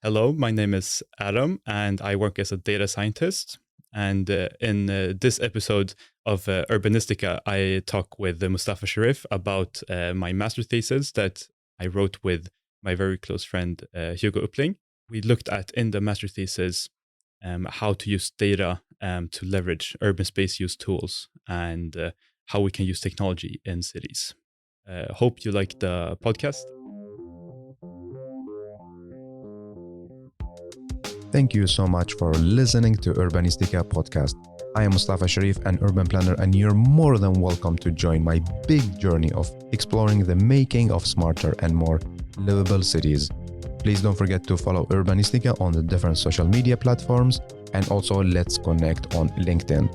Hello, my name is Adam, and I work as a data scientist. And in this episode of Urbanistica, I talk with Mustafa Sharif about my master thesis that I wrote with my very close friend Hugo Uppling. We looked at in the master thesis how to use data to leverage urban space use tools and how we can use technology in cities. Hope you like the podcast. Thank you so much for listening to Urbanistica podcast. I am Mustafa Sharif, an urban planner, and you're more than welcome to join my big journey of exploring the making of smarter and more livable cities. Please don't forget to follow Urbanistica on the different social media platforms, and also let's connect on LinkedIn.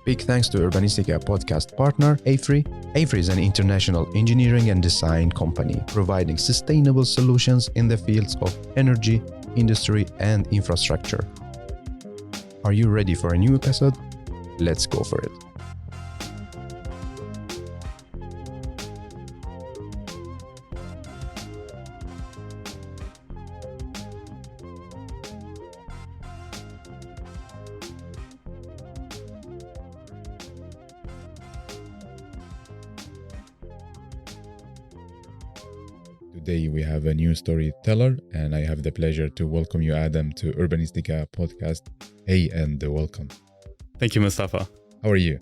Big thanks to Urbanistica podcast partner AFRI. AFRI is an international engineering and design company providing sustainable solutions in the fields of energy, industry, and infrastructure. Are you ready for a new episode? Let's go for it. Today we have a new storyteller, and I have the pleasure to welcome you, Adam, to Urbanistica podcast. Hey, and welcome. Thank you, Mustafa. How are you?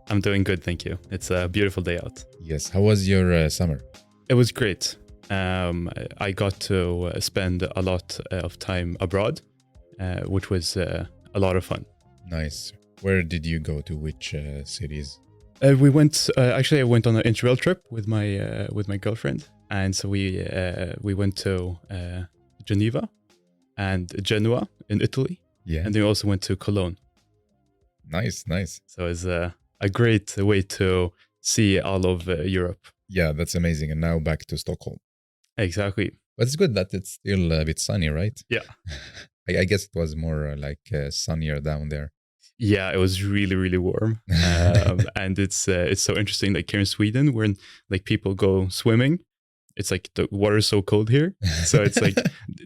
I'm doing good, thank you. It's a beautiful day out. Yes. How was your summer? It was great. I got to spend a lot of time abroad, which was a lot of fun. Nice. Where did you go to? Which cities? We went. Actually, I went on an interrail trip with my girlfriend, and so we went to Geneva and Genoa in Italy, Yeah. and then we also went to Cologne. Nice. So it's a great way to see all of Europe. Yeah, that's amazing. And now back to Stockholm. Exactly. But it's good that it's still a bit sunny, right? Yeah. I guess it was more sunnier down there. Yeah, it was really, really warm, and it's so interesting. Like here in Sweden, when like people go swimming, it's like the water is so cold here, so it's like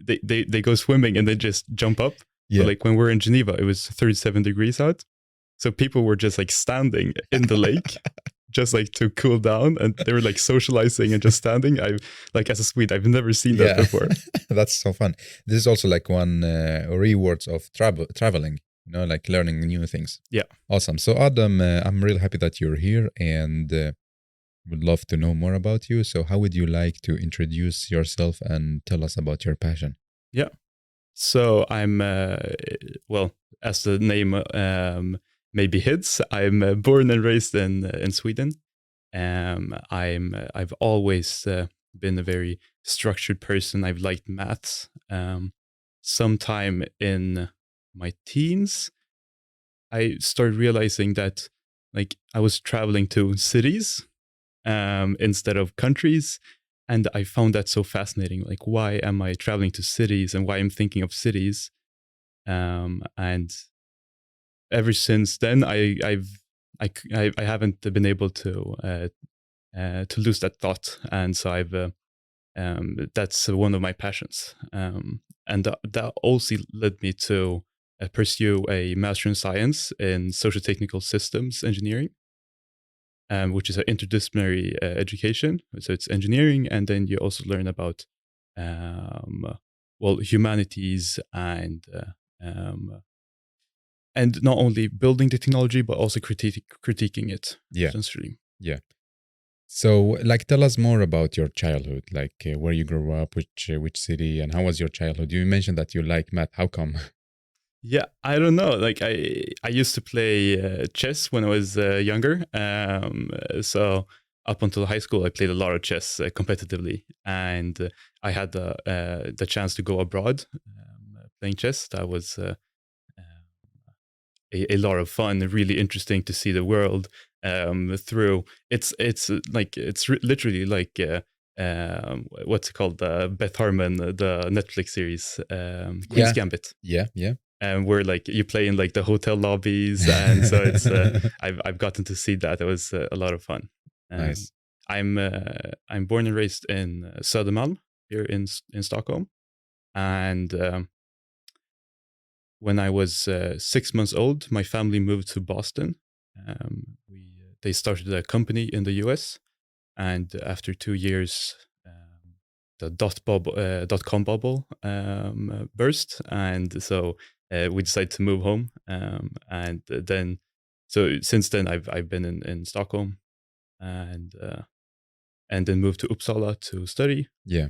they go swimming and they just jump up. Yeah. But like when we're in Geneva, it was 37 degrees out, so people were just like standing in the lake, just like to cool down, and they were like socializing and just standing. I like as a Swede, I've never seen that before. That's so fun. This is also like one rewards of traveling. Like learning new things. Yeah. Awesome. So Adam, I'm really happy that you're here and would love to know more about you. So how would you like to introduce yourself and tell us about your passion? Yeah. So I'm, well, as the name maybe hits, I'm born and raised in Sweden. I've always been a very structured person. I've liked maths. Sometime in my teens, I started realizing that like I was traveling to cities instead of countries, and I found that so fascinating. Like, why am I traveling to cities and why I'm thinking of cities? And ever since then, I haven't been able to lose that thought, and so that's one of my passions, and that also led me to pursue a Master in Science in Social Technical Systems Engineering, which is an interdisciplinary education. So it's engineering, and then you also learn about, humanities and not only building the technology, but also critiquing it. Yeah. Essentially. Yeah. So, tell us more about your childhood, where you grew up, which city, and how was your childhood? You mentioned that you like math. How come? Yeah, I don't know. Like I used to play chess when I was younger. So up until high school, I played a lot of chess competitively, and I had the chance to go abroad playing chess. That was a lot of fun. Really interesting to see the world through. It's literally like. What's it called? Beth Harmon, the Netflix series, Queen's Gambit. Yeah. And where like you play in like the hotel lobbies, and so it's I've gotten to see that. It was a lot of fun. Nice. I'm born and raised in Södermalm here in Stockholm, And when I was 6 months old, my family moved to Boston. They started a company in the US, and after 2 years, the dot-com bubble burst, and so we decided to move home. And then, so since then, I've been in Stockholm, and then moved to Uppsala to study. Yeah.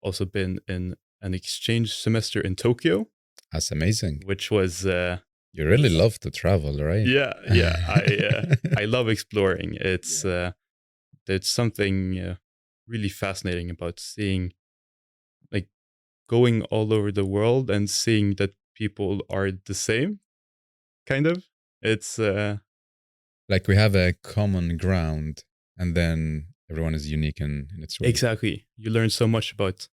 Also been in an exchange semester in Tokyo. That's amazing. Which was you really love to travel, right? Yeah. I love exploring. It's there's something really fascinating about seeing, like, going all over the world and seeing that people are the same, kind of. It's like we have a common ground, and then everyone is unique in its way. Exactly. You learn so much about,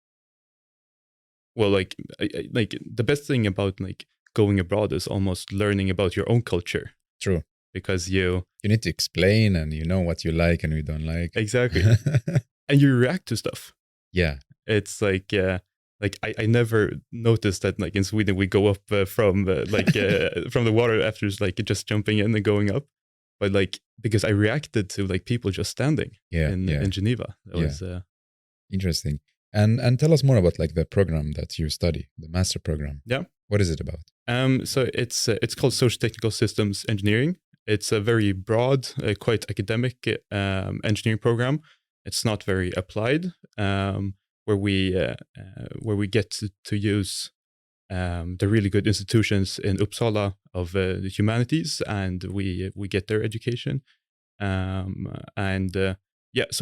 well, like the best thing about like going abroad is almost learning about your own culture. True. Because you need to explain, and you know what you like and you don't like. Exactly. And you react to stuff. Yeah. It's like I never noticed that, like, in Sweden we go up from from the water after like just jumping in and going up, but like because I reacted to like people just standing in Geneva. That was interesting. And tell us more about like the program that you study, the master program. Yeah. What is it about? So it's called Social Technical Systems Engineering. It's a very broad, quite academic engineering program. It's not very applied, where we get to use the really good institutions in Uppsala of the humanities, and we get their education. So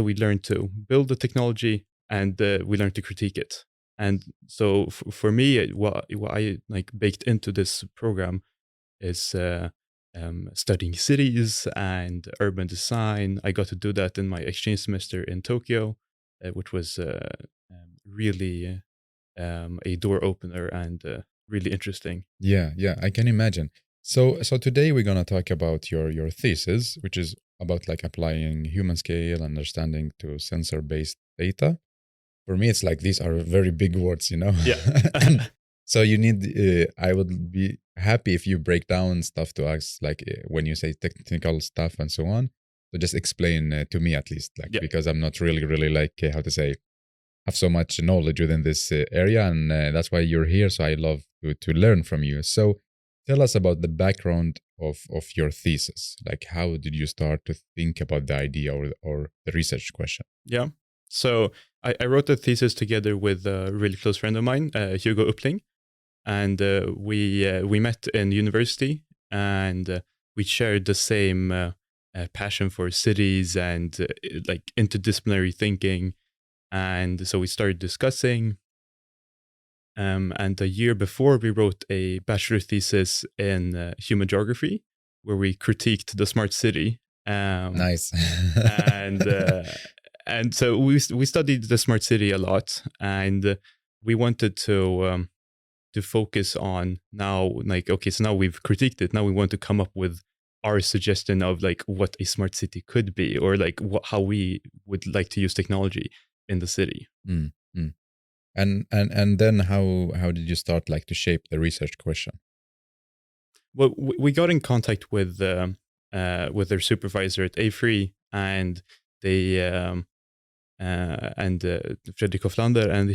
we learn to build the technology, and we learn to critique it. And so for me, what I like baked into this program is studying cities and urban design. I got to do that in my exchange semester in Tokyo, which was really a door opener and really interesting. Yeah, I can imagine. So today we're gonna talk about your thesis, which is about like applying human scale understanding to sensor-based data. For me, it's like these are very big words, you know? Yeah. So you need, I would be happy if you break down stuff to us, like when you say technical stuff and so on. So just explain to me at least, like, because I'm not really like, how to say, have so much knowledge within this area. And that's why you're here. So I love to learn from you. So tell us about the background of your thesis. Like, how did you start to think about the idea or the research question? Yeah. So I wrote the thesis together with a really close friend of mine, Hugo Uppling. And we met in university, and we shared the same passion for cities and like interdisciplinary thinking. And so we started discussing. And the year before, we wrote a bachelor thesis in human geography, where we critiqued the smart city. Nice. And so we studied the smart city a lot, and we wanted to focus on now, like, okay, so now we've critiqued it. Now we want to come up with our suggestion of like what a smart city could be, or like how we would like to use technology in the city. And then how did you start like to shape the research question? Well, we got in contact with their supervisor at A3, and they Fredrik Hoflander, and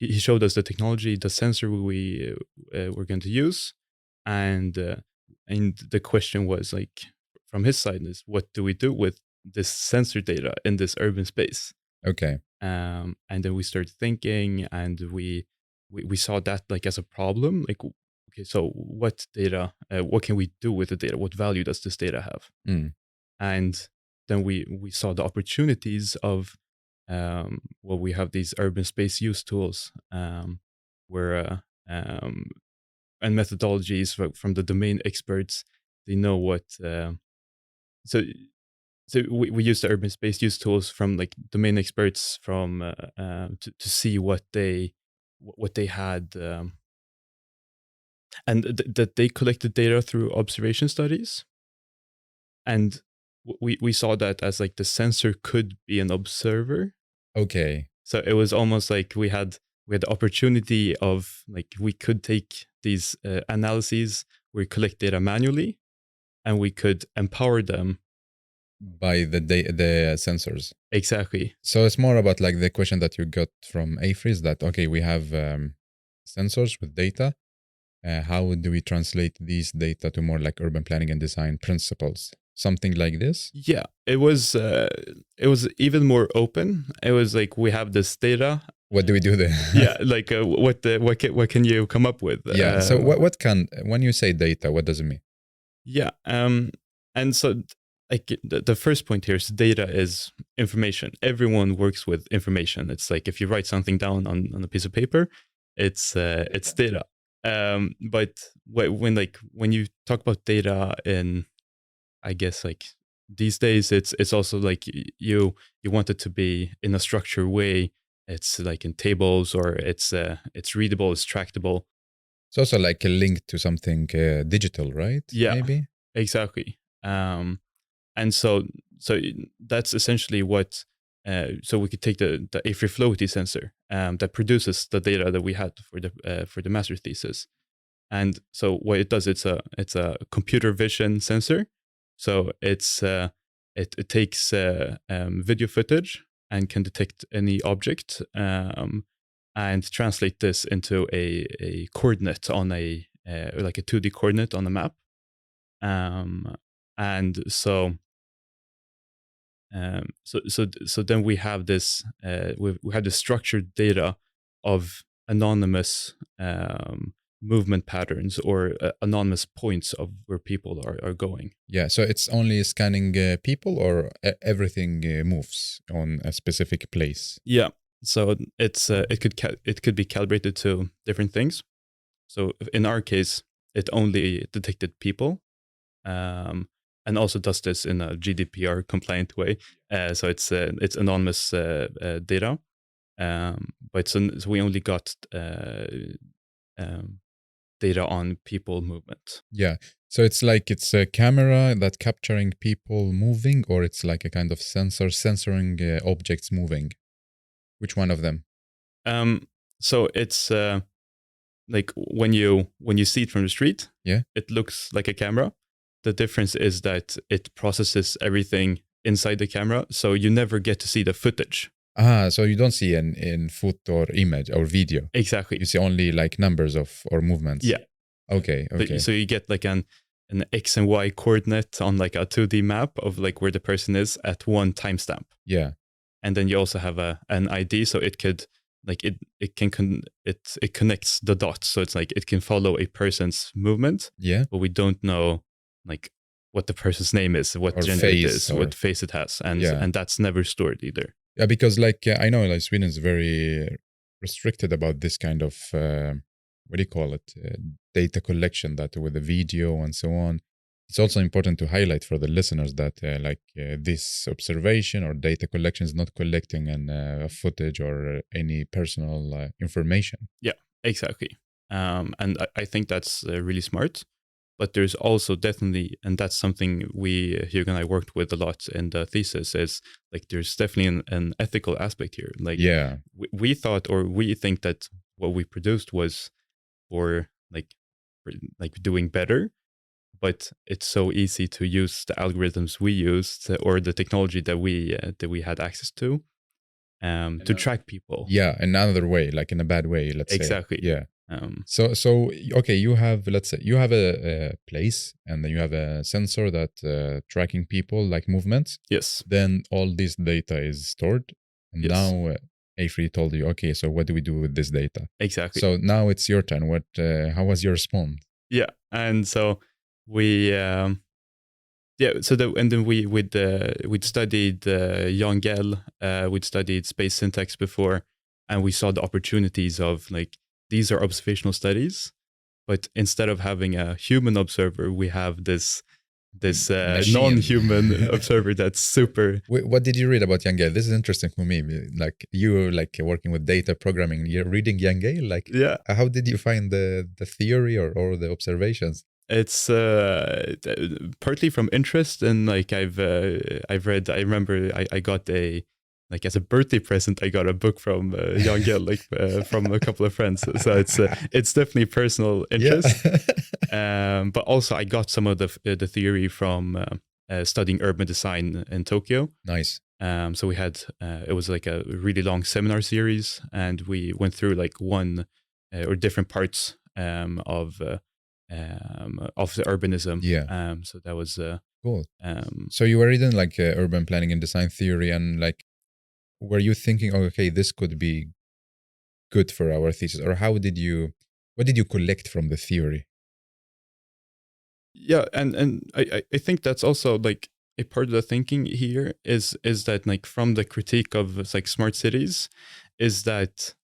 he showed us the technology, the sensor we were going to use, and the question was, like, from his side, is what do we do with this sensor data in this urban space? Okay. And then we started thinking, and we saw that like as a problem. Like, okay, so what data? What can we do with the data? What value does this data have? And then we saw the opportunities of we have these urban space use tools, where and methodologies from the domain experts. They know what. So we use the urban space use tools from like domain experts from to see what they had, and that they collected data through observation studies, and we saw that as like the sensor could be an observer. Okay. So it was almost like we had the opportunity of like we could take these analyses, we collect data manually, and we could empower them by the sensors. Exactly. So it's more about like the question that you got from Avery is that, okay, we have sensors with data. How do we translate these data to more like urban planning and design principles? Something like this? Yeah, it was even more open. It was like we have this data. What do we do there? Yeah, like what can you come up with? Yeah. So what can, when you say data, what does it mean? Yeah. And so like the first point here is data is information. Everyone works with information. It's like if you write something down on a piece of paper, it's data. But when you talk about data in, I guess like these days, it's also like you want it to be in a structured way. It's like in tables, or it's readable, it's tractable. It's also like a link to something digital, right? Yeah, maybe exactly. And so that's essentially what. So we could take the Avery floaty sensor that produces the data that we had for the master thesis, and so what it does, it's a computer vision sensor. So it takes video footage and can detect any object and translate this into a coordinate on like a 2D coordinate on a map. And so then we have this we have the structured data of anonymous movement patterns or anonymous points of where people are going. Yeah, so it's only scanning people, or everything moves on a specific place? Yeah, so it could be calibrated to different things. So in our case, it only detected people, and also does this in a GDPR compliant way. So it's anonymous data, but so we only got data on people movement. Yeah, so it's like it's a camera that capturing people moving, or it's like a kind of sensor censoring objects moving. Which one of them? So it's like when you see it from the street, yeah, it looks like a camera. The difference is that it processes everything inside the camera, so you never get to see the footage. So you don't see in foot or image or video. Exactly. You see only like numbers or movements. Yeah. Okay. So you get like an X and Y coordinate on like a 2D map of like where the person is at one timestamp. Yeah. And then you also have an ID, so it could like it connects the dots, so it's like it can follow a person's movement. Yeah. But we don't know like what the person's name is, what or gender face, it is, what face it has, and that's never stored either. Yeah, because like I know like Sweden is very restricted about this kind of what do you call it, data collection, that with the video and so on. It's also important to highlight for the listeners that this observation or data collection is not collecting a footage or any personal information. Yeah, exactly. And I think that's really smart. But there's also definitely, and that's something Hugo and I worked with a lot in the thesis, is like there's definitely an ethical aspect here. Like, yeah, we thought, or we think that what we produced was for doing better, but it's so easy to use the algorithms we used or the technology that we had access to track people. Yeah, another way, like in a bad way, let's say. Exactly. Yeah. So okay, you have, let's say you have a place, and then you have a sensor that tracking people like movements. Yes. Then all this data is stored, and yes. Now Avery told you, okay, so what do we do with this data? Exactly. So now it's your turn. What? How was your response? Yeah, and so we then we'd studied Gehl, we'd studied space syntax before, and we saw the opportunities of like, these are observational studies, but instead of having a human observer, we have this non-human observer that's super. What did you read about Gehl? This is interesting for me. Like, you like working with data programming, you're reading Gehl. Like, yeah, how did you find the theory or the observations? It's partly from interest, and like I've read. I remember I got a like as a birthday present, I got a book from Gehl, like from a couple of friends. So it's definitely personal interest. But also I got some of the theory from studying urban design in Tokyo. Nice. So we had it was like a really long seminar series, and we went through like one or different parts of the urbanism. Yeah. So that was cool. So you were reading like urban planning and design theory, and like, were you thinking, oh, okay, this could be good for our thesis, or what did you collect from the theory? Yeah, and I think that's also like a part of the thinking here is that like from the critique of like smart cities, is that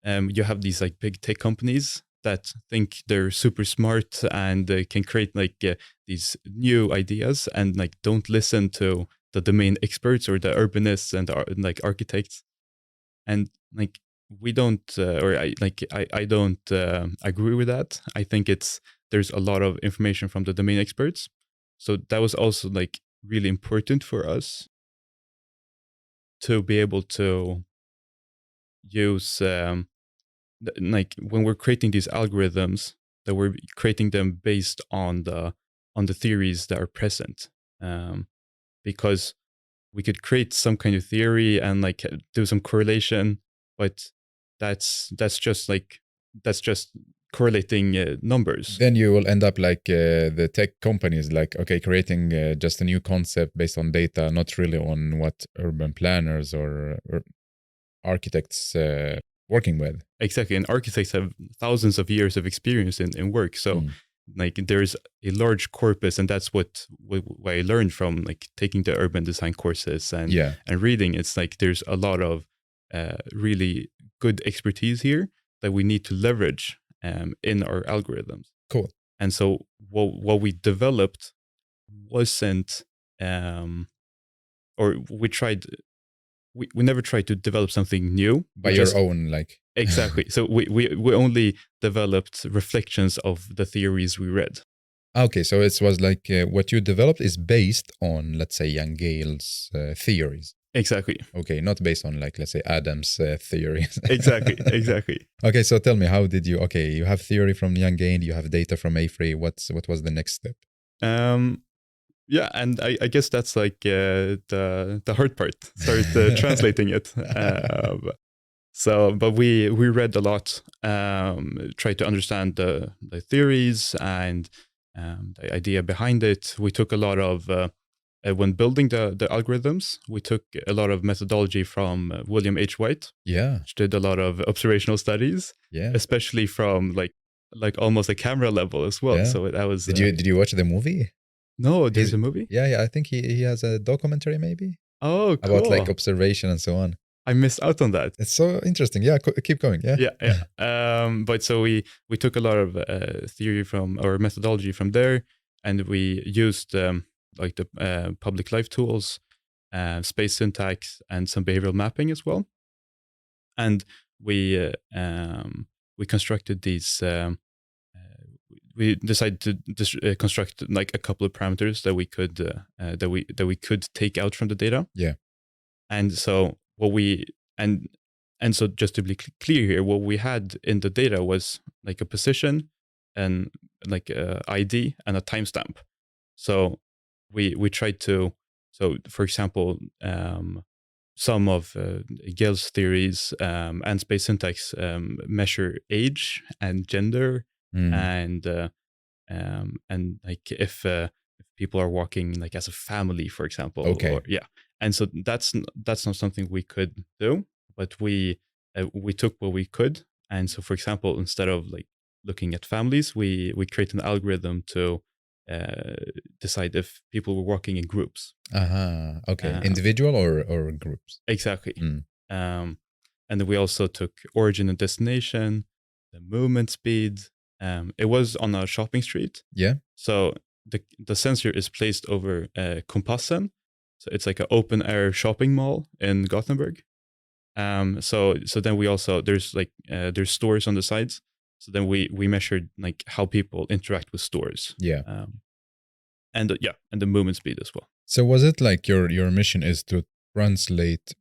you have these like big tech companies that think they're super smart and they can create like these new ideas and like don't listen to the domain experts or the urbanists and like architects, and like we don't or I don't agree with that. I think there's a lot of information from the domain experts, so that was also like really important for us to be able to use like when we're creating these algorithms, that we're creating them based on the theories that are present, because we could create some kind of theory and like do some correlation, but that's just correlating numbers. Then you will end up like the tech companies, like, okay, creating just a new concept based on data, not really on what urban planners or architects working with. Exactly, and architects have thousands of years of experience in work, so like there's a large corpus, and that's what I learned from like taking the urban design courses and reading. It's like there's a lot of really good expertise here that we need to leverage in our algorithms. Cool. And so what we developed wasn't or we never tried to develop something new by your own, like. Exactly. So we only developed reflections of the theories we read. Okay, so it was like what you developed is based on, let's say, Gehl's theories. Exactly. Okay, not based on, like, let's say, Adam's theories. Exactly. Okay, so tell me, how did you? Okay, you have theory from Gehl, you have data from Avery. What was the next step? Yeah, and I guess that's like the hard part. Start translating it. But we read a lot, tried to understand the theories and the idea behind it. We took a lot of when building the algorithms, we took a lot of methodology from William H. White. Yeah, which did a lot of observational studies. Yeah, especially from like almost a camera level as well. Yeah. So that was. Did you watch the movie? No, there's a movie. Yeah. I think he has a documentary maybe. Oh, cool. About like observation and so on. I missed out on that. It's so interesting. Yeah, keep going. Yeah. But so we took a lot of theory from or methodology from there, and we used like the public life tools, space syntax, and some behavioral mapping as well. And we constructed these. We decided to construct like a couple of parameters that we could that we could take out from the data. Yeah. And so what we and so just to be clear here, what we had in the data was like a position and like a ID and a timestamp. So we tried to, so for example, some of Gehl's theories and space syntax measure age and gender and like if people are walking like as a family, for example. Okay. Or, yeah. And so that's not something we could do, but we took what we could. And so, for example, instead of like looking at families, we create an algorithm to decide if people were walking in groups. Okay. Individual or groups? Exactly. And then we also took origin and destination, the movement speed. It was on a shopping street. Yeah. So the sensor is placed over Kompassen. So it's like an open air shopping mall in Gothenburg. So then we also there's stores on the sides. So then we measured like how people interact with stores. Yeah. And the movement speed as well. So was it like your mission is to translate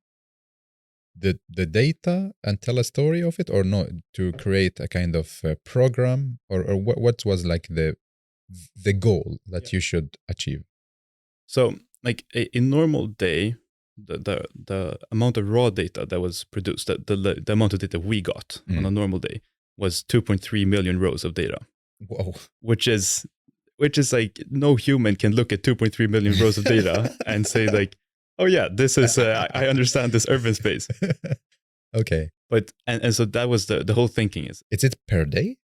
the data and tell a story of it, or no, to create a kind of program, or what was like the goal that you should achieve? So like a normal day, the amount of raw data that was produced, the amount of data we got on a normal day was 2.3 million rows of data. Whoa. Which is like no human can look at 2.3 million rows of data and say like, oh yeah, this is I understand this urban space. Okay. But and so that was the whole thinking is. Is it per day?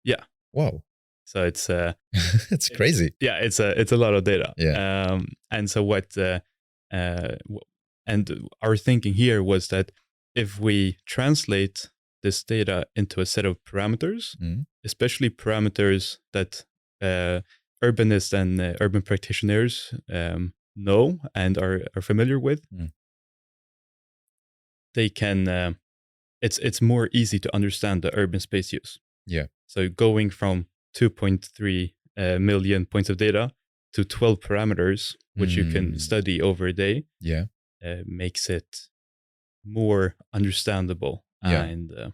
Yeah. Wow. So it's it's crazy. It's a lot of data. Yeah. And so and our thinking here was that if we translate this data into a set of parameters, especially parameters that urbanists and urban practitioners know and are familiar with, they can. It's more easy to understand the urban space use. Yeah. So going from 2.3 million points of data to 12 parameters, which you can study over a day, makes it more understandable. Yeah. And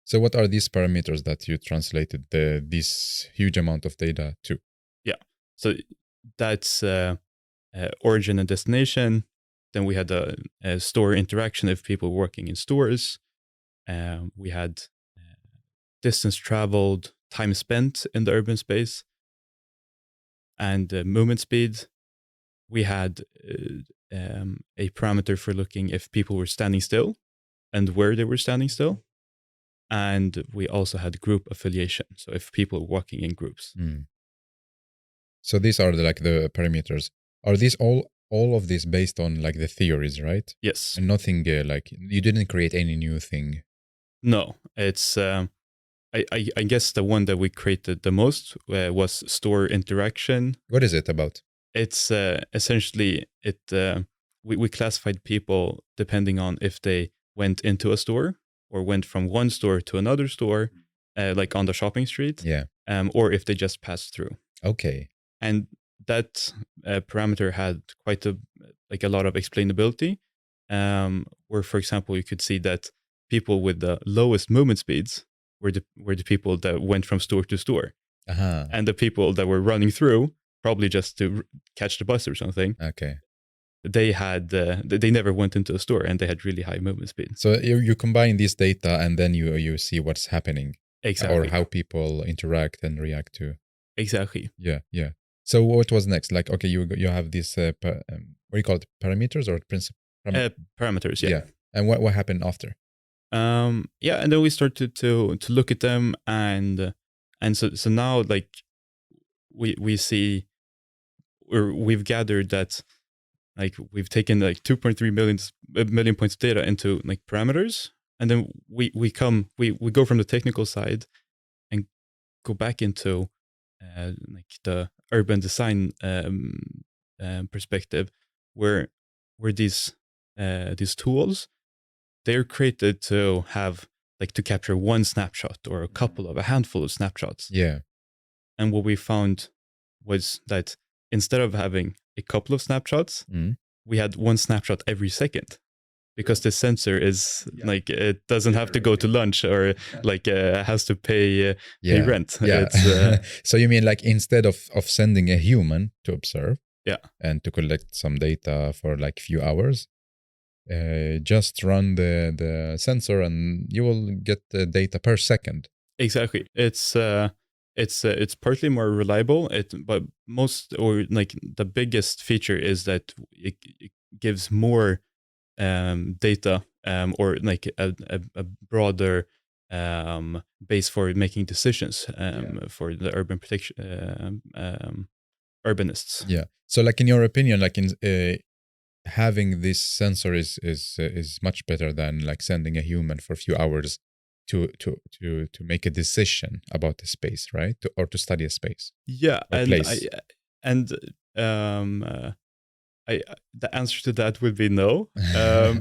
so what are these parameters that you translated this huge amount of data to? Yeah. So that's origin and destination. Then we had a store interaction if people working in stores. We had distance traveled, time spent in the urban space, and movement speed. We had a parameter for looking if people were standing still and where they were standing still. And we also had group affiliation. So if people were walking in groups. So these are the parameters. Are these all of this based on like the theories, right? Yes. And nothing like you didn't create any new thing. No, it's I guess the one that we created the most was store interaction. What is it about? It's essentially we classified people depending on if they went into a store or went from one store to another store, like on the shopping street, or if they just passed through. Okay. And that parameter had quite a lot of explainability, where, for example, you could see that people with the lowest movement speeds were the people that went from store to store, and the people that were running through, probably just to catch the bus or something. Okay. They had they never went into a store, and they had really high movement speed. So you combine this data, and then you see what's happening, exactly, or how people interact and react to. Exactly. Yeah. So what was next? Like, okay, you have these what do you call it, parameters or principal? Parameters. Yeah. And what happened after? And then we started to look at them, and so now like we see, or we've gathered that like we've taken like 2.3 million points of data into like parameters, and then we go from the technical side and go back into like the urban design perspective, where these tools, they're created to have like to capture one snapshot or a handful of snapshots. Yeah. And what we found was that instead of having a couple of snapshots, we had one snapshot every second, because the sensor is like, it doesn't have to go to lunch or like has to pay rent. Yeah. It's, so you mean like instead of sending a human to observe, and to collect some data for like few hours, just run the sensor and you will get the data per second. Exactly. It's partly more reliable. But most, or like the biggest feature is that it gives more data, or like a broader base for making decisions for the urban protection urbanists. Yeah. So like in your opinion, like in having this sensor is much better than like sending a human for a few hours to make a decision about the space, right? Or to study a space. Yeah, or and place. The answer to that would be no,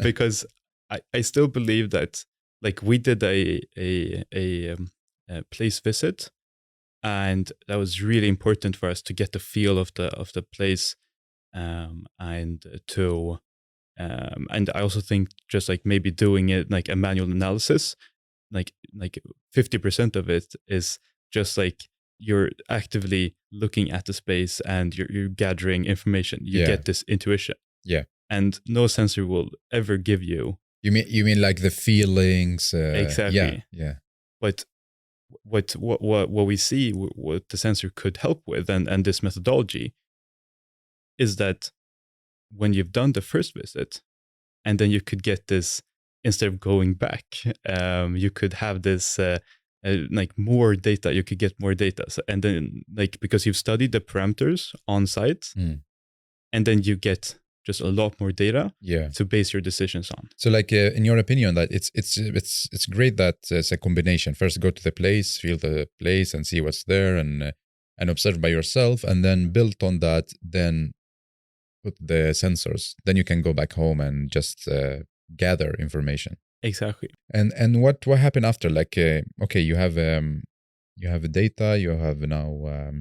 because I still believe that like we did a place visit, and that was really important for us to get the feel of the place, and to And I also think just like maybe doing it like a manual analysis, like 50% of it is just like you're actively looking at the space and you're gathering information. You get this intuition. Yeah. And no sensor will ever give you. You mean like the feelings? Exactly. Yeah. But what we see, what the sensor could help with, and this methodology, is that when you've done the first visit, and then you could get this, instead of going back, you could have this like more data. You could get more data, and then like because you've studied the parameters on site, and then you get just a lot more data to base your decisions on. So like in your opinion, that it's great that it's a combination. First go to the place, feel the place and see what's there, and observe by yourself, and then built on that, then put the sensors. Then you can go back home and just gather information. Exactly. And what happened after? Like okay, you have data, you have now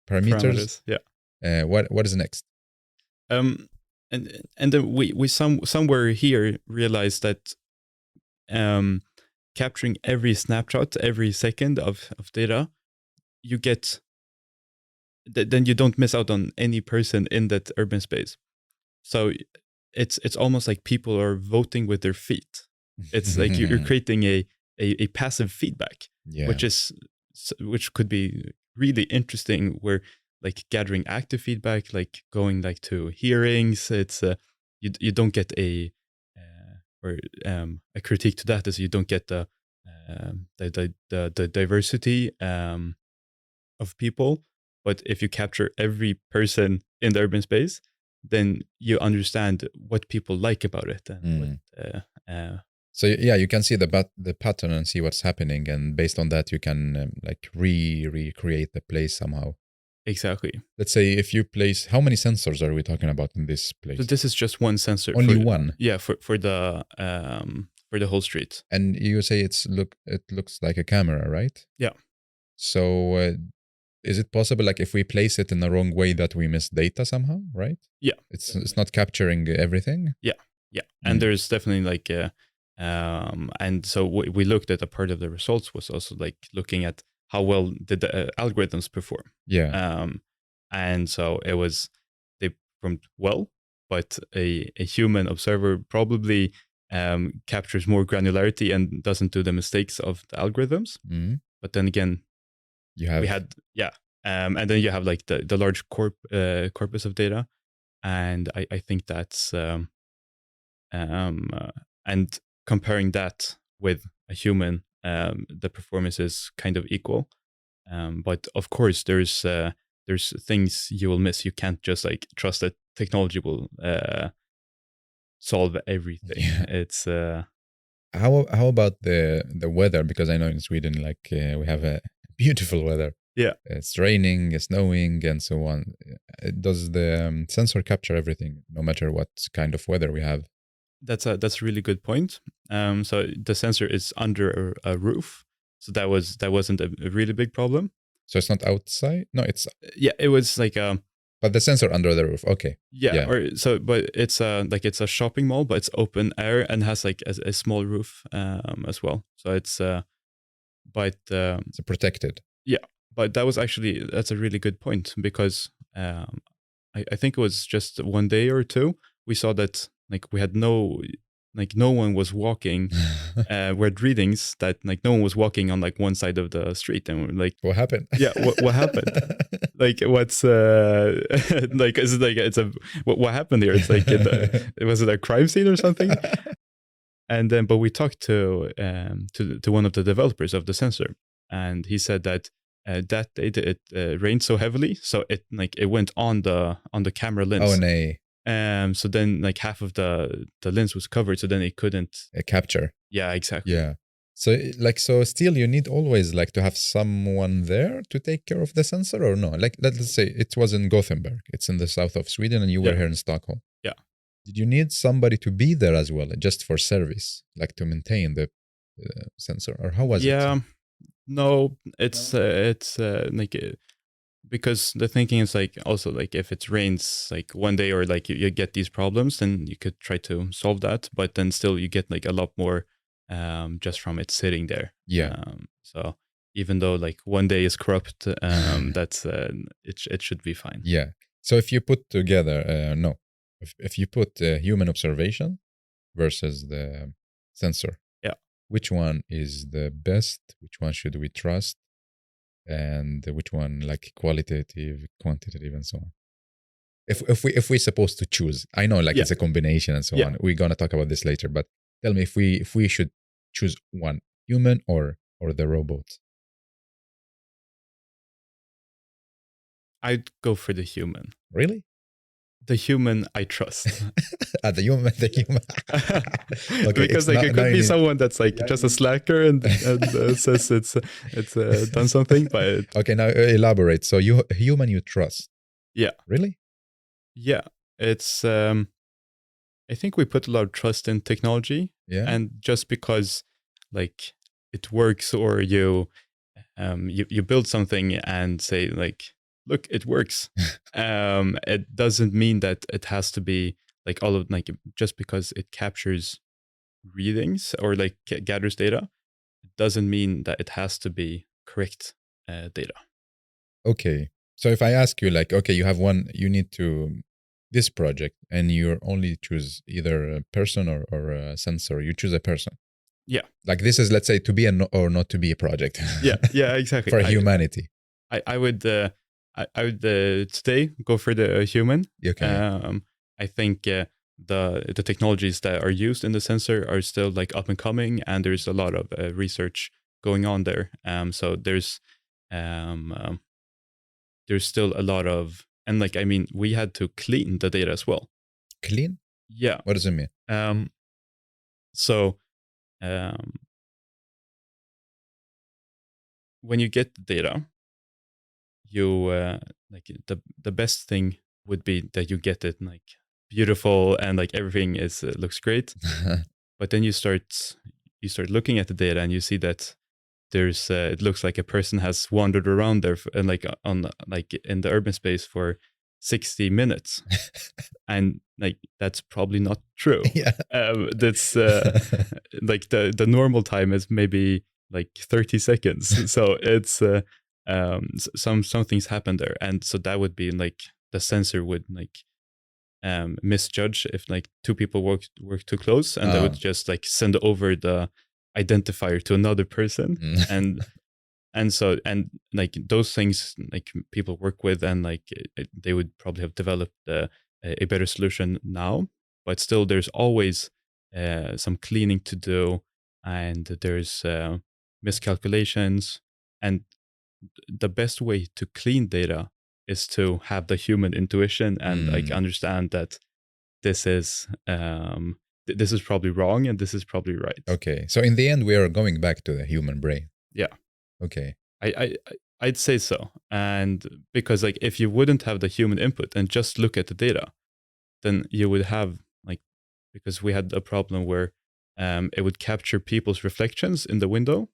parameters. Yeah. What is next? And then we somewhere here realized that capturing every snapshot, every second of data, you get, then you don't miss out on any person in that urban space. So it's almost like people are voting with their feet. It's like you're creating a passive feedback, which could be really interesting, where like gathering active feedback, like going like to hearings. It's you don't get a critique to that is you don't get the diversity of people. But if you capture every person in the urban space, then you understand what people like about it. And so yeah, you can see the pattern and see what's happening, and based on that, you can like recreate the place somehow. Exactly. Let's say if you place, how many sensors are we talking about in this place? So this is just one sensor. Only one? Yeah, for the whole street. And you say it looks like a camera, right? Yeah. So is it possible, like if we place it in the wrong way, that we miss data somehow, right? Yeah. It's not capturing everything? Yeah. And there's definitely like, and so we looked at a part of the results was also like looking at how well did the algorithms perform. Yeah. And so they performed well, but a human observer probably captures more granularity and doesn't do the mistakes of the algorithms. But then again, and then you have like the large corpus of data, and I think that's and comparing that with a human, the performance is kind of equal. But of course, there's things you will miss. You can't just like trust that technology will solve everything. Yeah. It's how about the weather? Because I know in Sweden, like we have a beautiful weather. Yeah, it's raining, snowing, and so on. Does the sensor capture everything, no matter what kind of weather we have? That's a really good point. So the sensor is under a roof, so that wasn't a really big problem. So it's not outside? No, it's it was like but the sensor under the roof, okay. But it's it's a shopping mall, but it's open air and has like a small roof as well. So it's it's protected. Yeah, but that's a really good point, because I think it was just one day or two we saw that like we had no one was walking. We had readings that like no one was walking on like one side of the street, and we're like, what happened? Yeah, what happened? Like what's like is it like it's a what happened here? It's like was it a crime scene or something? And then but we talked to one of the developers of the sensor, and he said that that day it rained so heavily, so it went on the camera lens. Oh nay. So then like half of the lens was covered, so then it couldn't capture. Yeah, exactly. Yeah. So still you need always like to have someone there to take care of the sensor, or no? Like let's say it was in Gothenburg. It's in the south of Sweden, and you were here in Stockholm. Yeah. Did you need somebody to be there as well, just for service, like to maintain the sensor, or how was it? Yeah. No, it's like because the thinking is like also like if it rains like one day or like you get these problems, then you could try to solve that, but then still you get like a lot more just from it sitting there. Yeah. So even though like one day is corrupt, that's it should be fine. Yeah. So if you put together, if you put human observation versus the sensor, Yeah. which one is the best? Which one should we trust? And which one like qualitative, quantitative, and so on? If we're supposed to choose, I know like it's a combination and so on. We're gonna talk about this later, but tell me if we should choose one, human or the robot. I'd go for the human. Really? The human I trust. The human. Okay, because like it could be someone that's like just a slacker and says it's done something, but okay, now elaborate. So human you trust? Yeah. Really? Yeah, it's I think we put a lot of trust in technology, and just because like it works, or you build something and say like, look, it works. It doesn't mean that it has to be like all of like just because it captures readings or like gathers data, it doesn't mean that it has to be correct data. Okay, so if I ask you like, okay, you have you need to this project, and you only choose either a person or a sensor, you choose a person. Yeah, like this is, let's say, to be or not to be a project. yeah, exactly. For humanity, I would today go for the human. Okay. I think the technologies that are used in the sensor are still like up and coming, and there's a lot of research going on there. So there's still a lot of, and like I mean, we had to clean the data as well. Clean? Yeah. What does it mean? When you get the data, you like the best thing would be that you get it like beautiful and like everything is looks great. But then you start looking at the data and you see that there's it looks like a person has wandered around there and like on like in the urban space for 60 minutes. And like that's probably not true. Yeah. That's like the normal time is maybe like 30 seconds. So it's some things happen there, and so that would be like the sensor would like misjudge if like two people work too close, and they would just like send over the identifier to another person. And so like those things like people work with, and like they would probably have developed a better solution now, but still there's always some cleaning to do, and there's miscalculations. And the best way to clean data is to have the human intuition and like understand that this is probably wrong and this is probably right. Okay, so in the end we are going back to the human brain. Yeah. Okay. I'd say so. And because like if you wouldn't have the human input and just look at the data, then you would have like, because we had a problem where it would capture people's reflections in the window.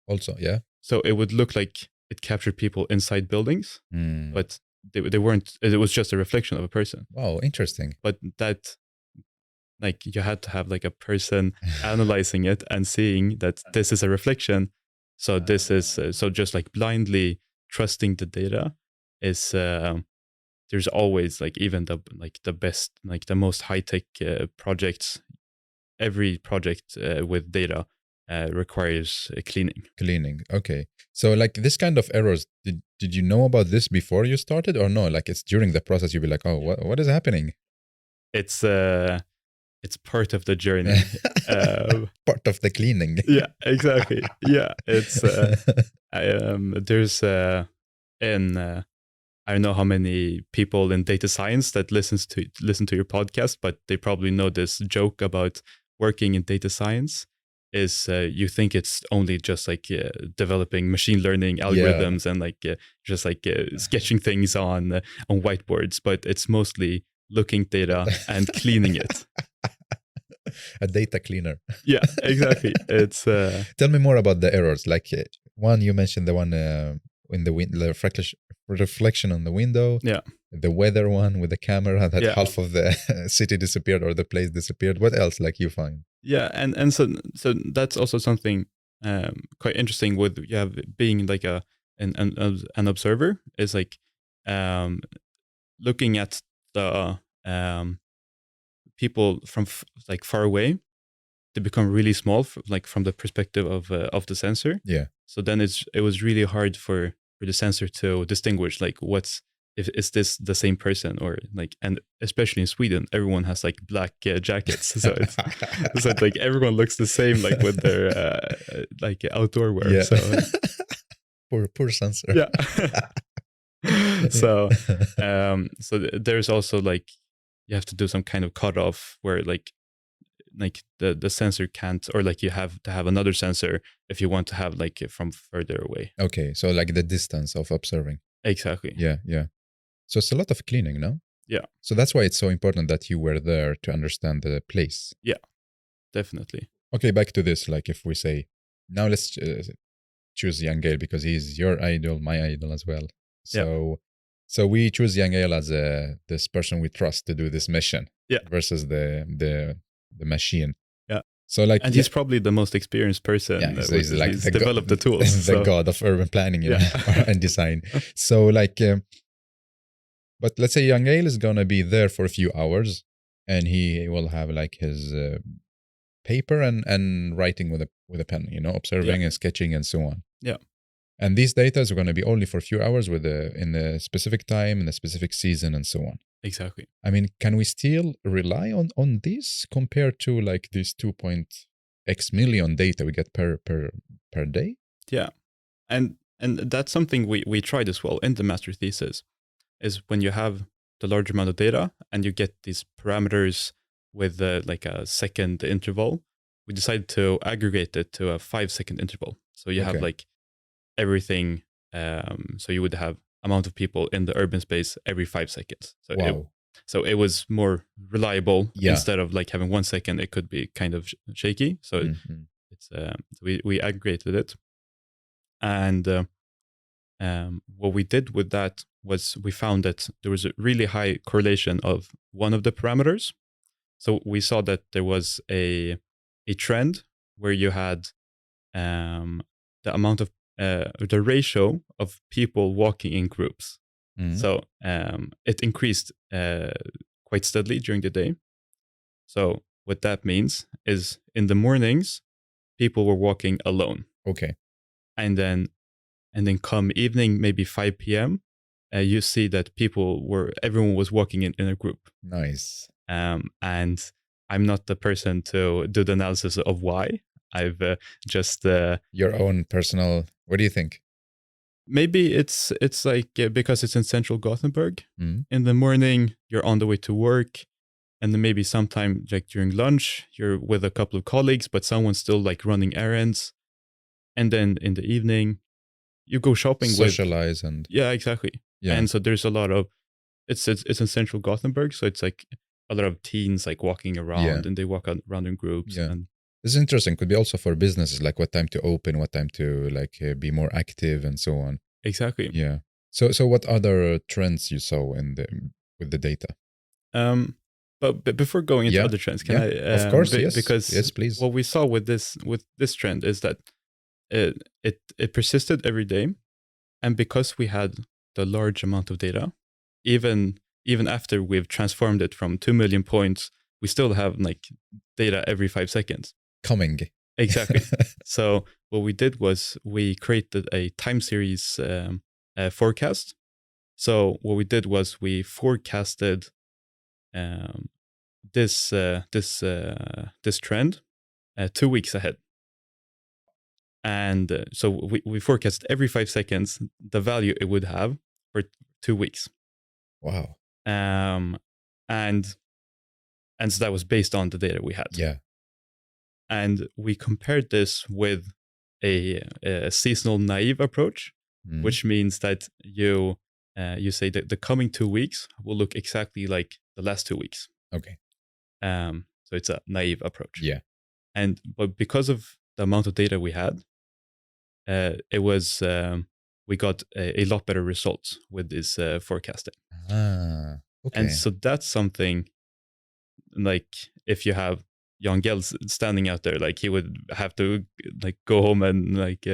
Also, yeah. So it would look like it captured people inside buildings, but they weren't. It was just a reflection of a person. Wow, interesting. But that, like, you had to have like a person analyzing it and seeing that this is a reflection. So this is so just like blindly trusting the data is there's always like even the best, like the most high tech projects. Every project with data requires cleaning. Okay, so like this kind of errors, did you know about this before you started, or no? Like it's during the process you'll be like, oh, what is happening? It's part of the journey. Part of the cleaning. Yeah, exactly. Yeah, it's there's I don't know how many people in data science that listen to your podcast, but they probably know this joke about working in data science is you think it's only just like developing machine learning algorithms and like just like sketching things on whiteboards, but it's mostly looking data and cleaning it. A data cleaner. Yeah, exactly. It's tell me more about the errors. Like one, you mentioned the one in the reflection on the window. Yeah. The weather one with the camera that Yeah. half of the city disappeared or the place disappeared. What else like you find? Yeah, and so that's also something quite interesting with being like an observer is like looking at the people from like far away. They become really small, like from the perspective of the sensor. Yeah. So then it was really hard for the sensor to distinguish like if is this the same person or like, and especially in Sweden, everyone has like black jackets, so it's like everyone looks the same, like with their like outdoor wear. Yeah. So poor sensor. Yeah. So there's also like you have to do some kind of cutoff where like the sensor can't, or like you have to have another sensor if you want to have like it from further away. Okay, so like the distance of observing. Exactly. Yeah. So it's a lot of cleaning, no? Yeah. So that's why it's so important that you were there to understand the place. Yeah, definitely. Okay, back to this. Like if we say, now let's choose Gehl because he's your idol, my idol as well. So we choose Gehl as this person we trust to do this mission. Yeah. Versus the machine. Yeah. So like, and he's probably the most experienced person. Yeah, so he's like he's developed the tools. The god of urban planning and design. So like, but let's say Gehl is gonna be there for a few hours, and he will have like his paper and writing with a pen, observing and sketching and so on. Yeah. And these data are going to be only for a few hours in the specific time, in the specific season, and so on. Exactly. I mean, can we still rely on this compared to like this 2.x million data we get per day? Yeah, and that's something we tried as well in the master thesis, is when you have the large amount of data and you get these parameters with like a second interval, we decided to aggregate it to a 5-second interval. So you have like everything. So you would have amount of people in the urban space every 5 seconds. So wow. So it was more reliable. Instead of like having 1 second, it could be kind of shaky. So it's we aggregated it, and what we did with that was we found that there was a really high correlation of one of the parameters. So we saw that there was a trend where you had the amount of the ratio of people walking in groups. So it increased quite steadily during the day. So what that means is in the mornings, people were walking alone. Okay. And then come evening, maybe 5 p.m., you see that everyone was walking in a group. Nice. And I'm not the person to do the analysis of why. I've just your own personal. What do you think? Maybe it's like because it's in central Gothenburg. In the morning, you're on the way to work, and then maybe sometime like during lunch, you're with a couple of colleagues, but someone's still like running errands. And then in the evening, you go shopping, socialize and yeah, exactly. Yeah. And so there's a lot of it's in central Gothenburg, so it's like a lot of teens like walking around, and they walk around in groups. Yeah. And this is interesting. Could be also for businesses, like what time to open, what time to like be more active, and so on. Exactly. Yeah. So what other trends you saw with the data? But before going into other trends, can I? Of course, yes. Because yes, please. What we saw with this trend is that it persisted every day, and because we had the large amount of data, even after we've transformed it from 2 million points, we still have like data every 5 seconds. Coming. Exactly. So what we did was we created a time series forecast. So what we did was we forecasted this trend 2 weeks ahead. And so we forecast every 5 seconds the value it would have for 2 weeks. Wow. And so that was based on the data we had. Yeah. And we compared this with a seasonal naive approach, which means that you say that the coming 2 weeks will look exactly like the last 2 weeks. Okay. So it's a naive approach. Yeah. But because of the amount of data we had, it was we got a lot better results with this forecasting. Ah, okay. And so that's something like if you have young girls standing out there, like he would have to like go home and like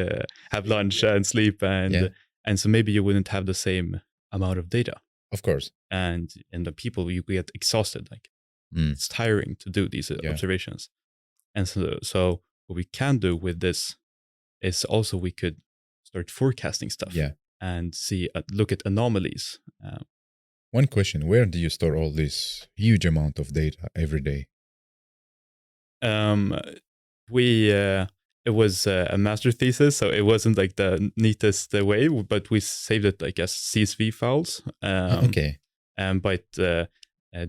have lunch and sleep, and so maybe you wouldn't have the same amount of data. Of course. And the people, you get exhausted. Like it's tiring to do these observations. And so what we can do with this is also we could start forecasting stuff and look at anomalies. One question: where do you store all this huge amount of data every day? It was a master thesis, so it wasn't like the neatest way, but we saved it like as CSV files. Okay. But the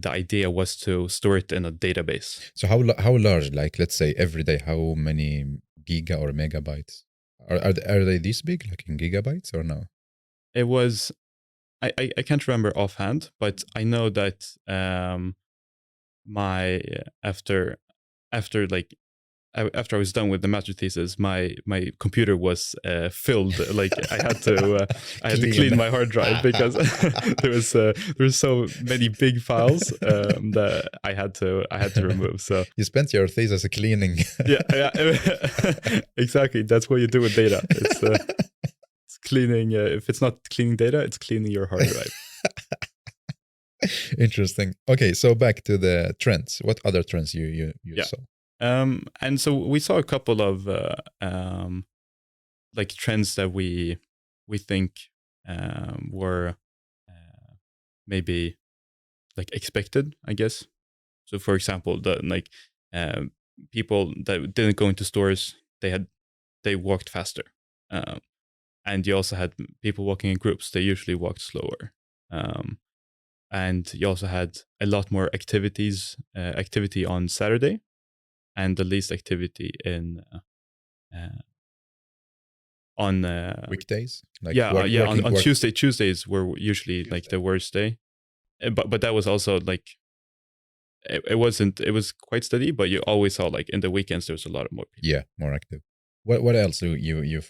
idea was to store it in a database. So how large? Like, let's say every day, how many giga or megabytes? Are they this big, like in gigabytes, or no? It was, I can't remember offhand, but I know that after I was done with the master thesis, my computer was filled. Like I had to clean my hard drive because there was so many big files that I had to remove. So you spent your thesis cleaning. yeah, exactly. That's what you do with data. It's cleaning. If it's not cleaning data, it's cleaning your hard drive. Interesting. Okay, so back to the trends. What other trends you saw? And so we saw a couple of like trends that we think were maybe like expected, I guess. So for example, people that didn't go into stores, they walked faster. And you also had people walking in groups, they usually walked slower. And you also had a lot more activity on Saturday, and the least activity on weekdays. Like on Tuesday. Tuesdays were usually like the worst day, but that was also like it was quite steady. But you always saw like in the weekends there was a lot of more people. Yeah, more active. What else you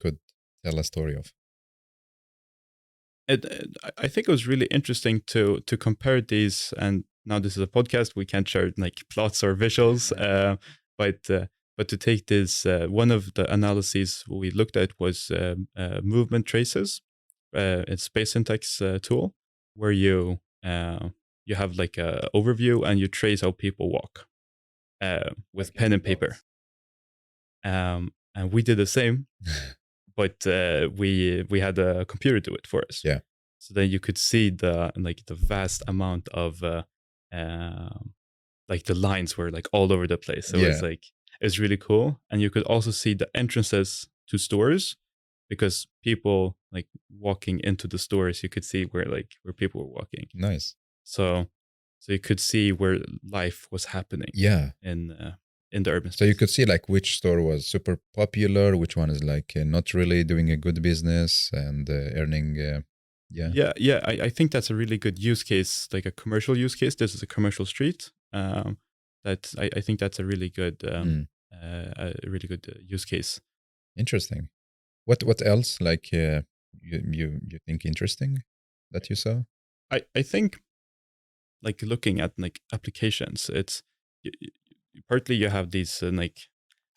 could tell a story of? I think it was really interesting to compare these, and now this is a podcast, we can't share like plots or visuals, but to take this, one of the analyses we looked at was movement traces. It's space syntax tool where you have like a overview and you trace how people walk with pen and paper. And we did the same. But we had a computer do it for us. Yeah. So then you could see the vast amount of like the lines were like all over the place. So it was really cool. And you could also see the entrances to stores, because people like walking into the stores, you could see where people were walking. Nice. So you could see where life was happening. Yeah. In the urban space. So you could see like which store was super popular, which one is like not really doing a good business and earning. I think that's a really good use case, like a commercial use case. This is a commercial street. That I think that's a really good use case. Interesting. What else like you think interesting that you saw? I think like looking at like applications, it's partly you have these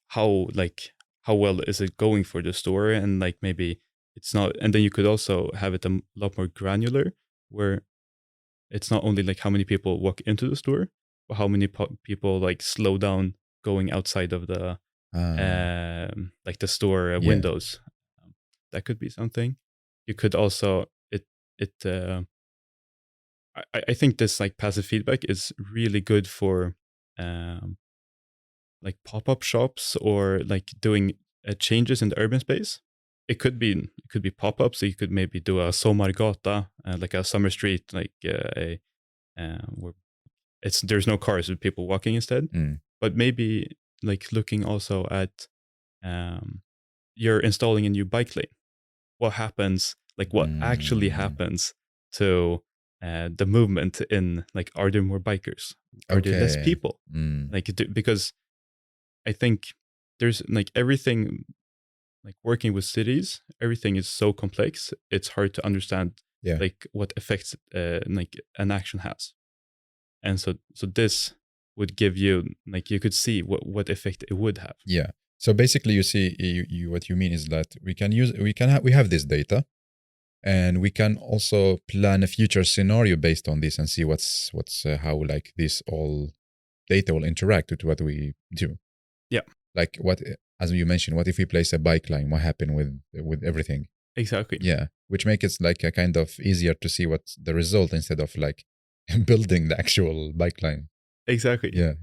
how well is it going for the store, and like maybe it's not, and then you could also have it a lot more granular, where it's not only like how many people walk into the store, but how many people like slow down going outside of the like the store windows. That could be something. You could also I think this like passive feedback is really good for like pop-up shops, or like doing changes in the urban space. It could be pop-ups. So you could maybe do a sommargata, like a summer street, like where there's no cars with people walking instead. But maybe like looking also at you're installing a new bike lane. What happens? Like what actually happens to the movement in, like, are there more bikers? Are there less people? Like because I think there's like everything like working with cities, everything is so complex. It's hard to understand like what effects like an action has. And so this would give you, like, you could see what effect it would have. Yeah. So basically, you see, you what you mean is that we have this data, and we can also plan a future scenario based on this and see what's how like this all data will interact with what we do. Yeah. Like what, as you mentioned, what if we place a bike line? What happened with everything? Exactly. Yeah, which makes it like a kind of easier to see what's the result instead of like building the actual bike line. Exactly. Yeah.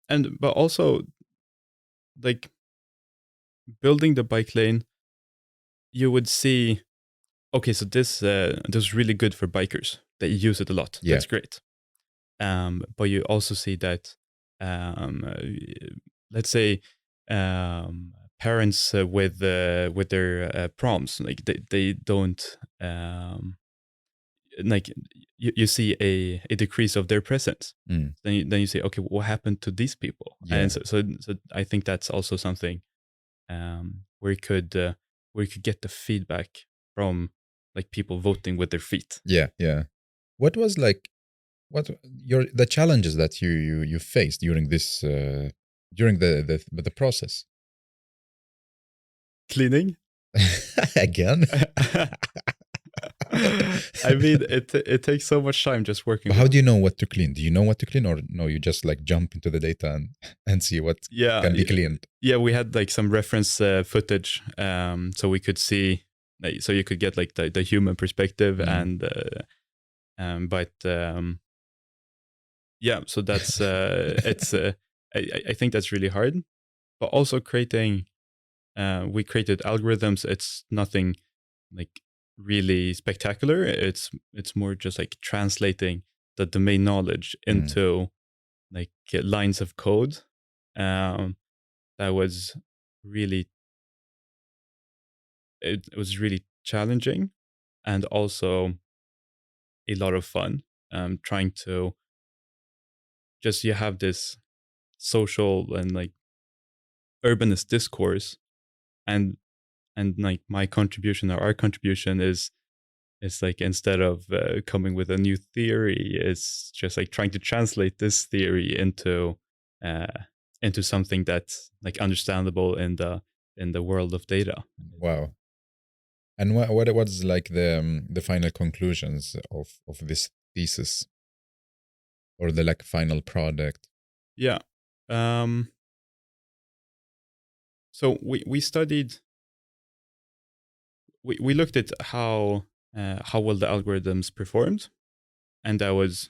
And but also, like, building the bike lane, you would see, okay, so this is really good for bikers. They use it a lot. Yeah. That's great. But you also see that, let's say, parents with their proms, like they don't like, you see a decrease of their presence. Mm. Then you say, okay, what happened to these people? Yeah. And so I think that's also something where you could get the feedback from, like, people voting with their feet. Yeah. What was like, what the challenges that you faced during this during the process? Cleaning. Again? I mean, it takes so much time just working. But how do you know what to clean? Do you know what to clean, or no? You just like jump into the data and see what can be cleaned. Yeah, we had like some reference footage, so we could see, like, so you could get like the human perspective, and but yeah, so that's it's I think that's really hard, but also creating. We created algorithms. It's nothing like really spectacular. It's more just like translating the domain knowledge into like lines of code. That was really, it was really challenging, and also a lot of fun. Trying to just, you have this social and like urbanist discourse, and like my contribution, or our contribution, is like, instead of coming with a new theory, it's just like trying to translate this theory into something that's like understandable in the world of data. Wow. And what was like the final conclusions of this thesis, or the like final product? Yeah. So we studied. We looked at how well the algorithms performed, and it was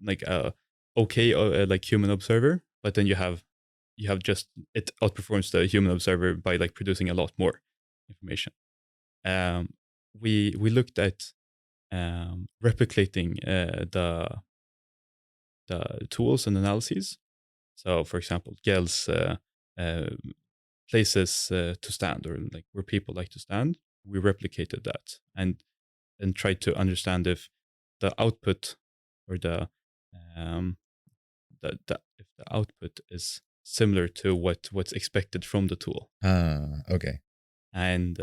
like a okay like human observer, but then you have just, it outperforms the human observer by like producing a lot more information. We looked at replicating the tools and analyses. So, for example, Gehl's places to stand, or like where people like to stand. We replicated that and tried to understand if the output, or the if the output is similar to what's expected from the tool. Okay. And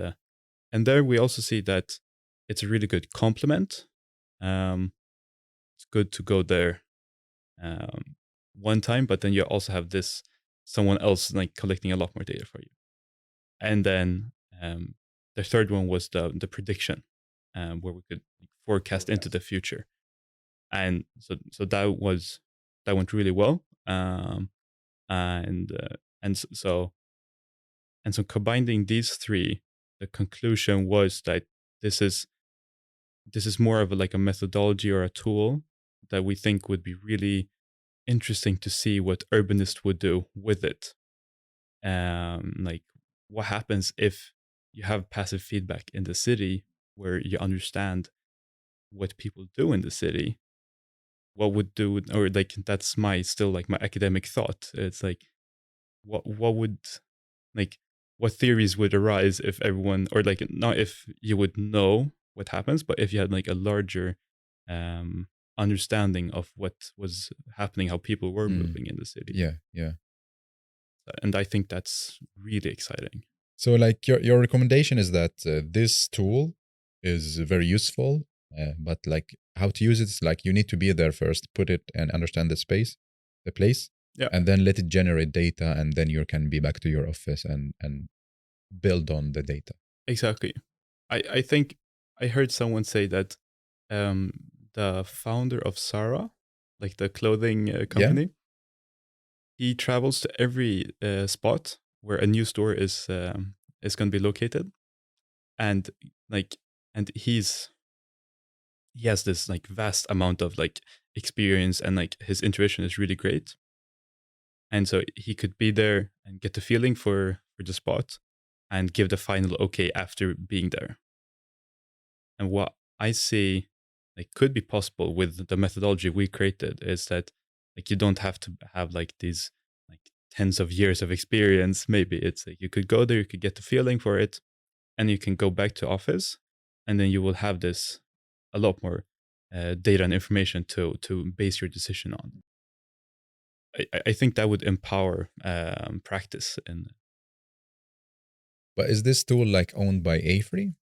there we also see that it's a really good complement. It's good to go there one time, but then you also have this someone else like collecting a lot more data for you. And then the third one was the prediction, where we could forecast into the future. And so that went really well. And so combining these three, the conclusion was that this is more of like a methodology or a tool that we think would be really interesting to see what urbanists would do with it. Like, what happens if you have passive feedback in the city, where you understand what people do in the city? What would do, or like, that's my academic thought. It's like, what would, like, what theories would arise if everyone, or like, not if you would know what happens, but if you had like a larger understanding of what was happening, how people were moving in the city. Yeah. And I think that's really exciting. So like your recommendation is that this tool is very useful, but like how to use it is like you need to be there first, put it and understand the place, Yeah. and then let it generate data, and then you can be back to your office and build on the data. Exactly. I think I heard someone say that the founder of Zara, like the clothing company, he travels to every spot where a new store is going to be located, and like and he has this like vast amount of like experience, and like his intuition is really great, and so he could be there and get the feeling for the spot and give the final okay after being there. And what I see like could be possible with the methodology we created is that like you don't have to have like these like tens of years of experience. Maybe it's like you could go there, you could get the feeling for it, and you can go back to office, and then you will have this a lot more data and information to base your decision on. I think that would empower practice. But is this tool like owned by A3,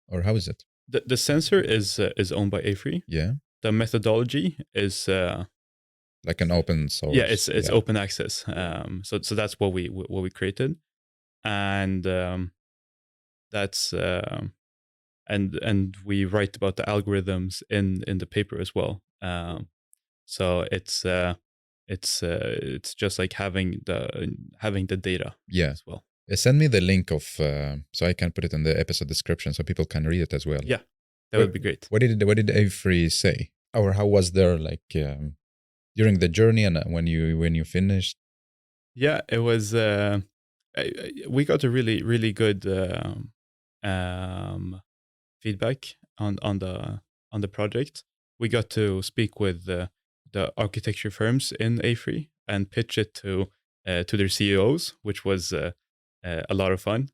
or how is it? The sensor is owned by A3. Yeah, The methodology is like an open source. yeah, it's open access. So that's what we created, and that's and we write about the algorithms in the paper as well. So it's just like having the data as well. Send me the link of so I can put it in the episode description so people can read it as well. Yeah, that would be great. What did Avery say, or how was there like during the journey and when you finished? Yeah, it was. We got a really good feedback on the project. We got to speak with the architecture firms in A3 and pitch it to their CEOs, which was a lot of fun.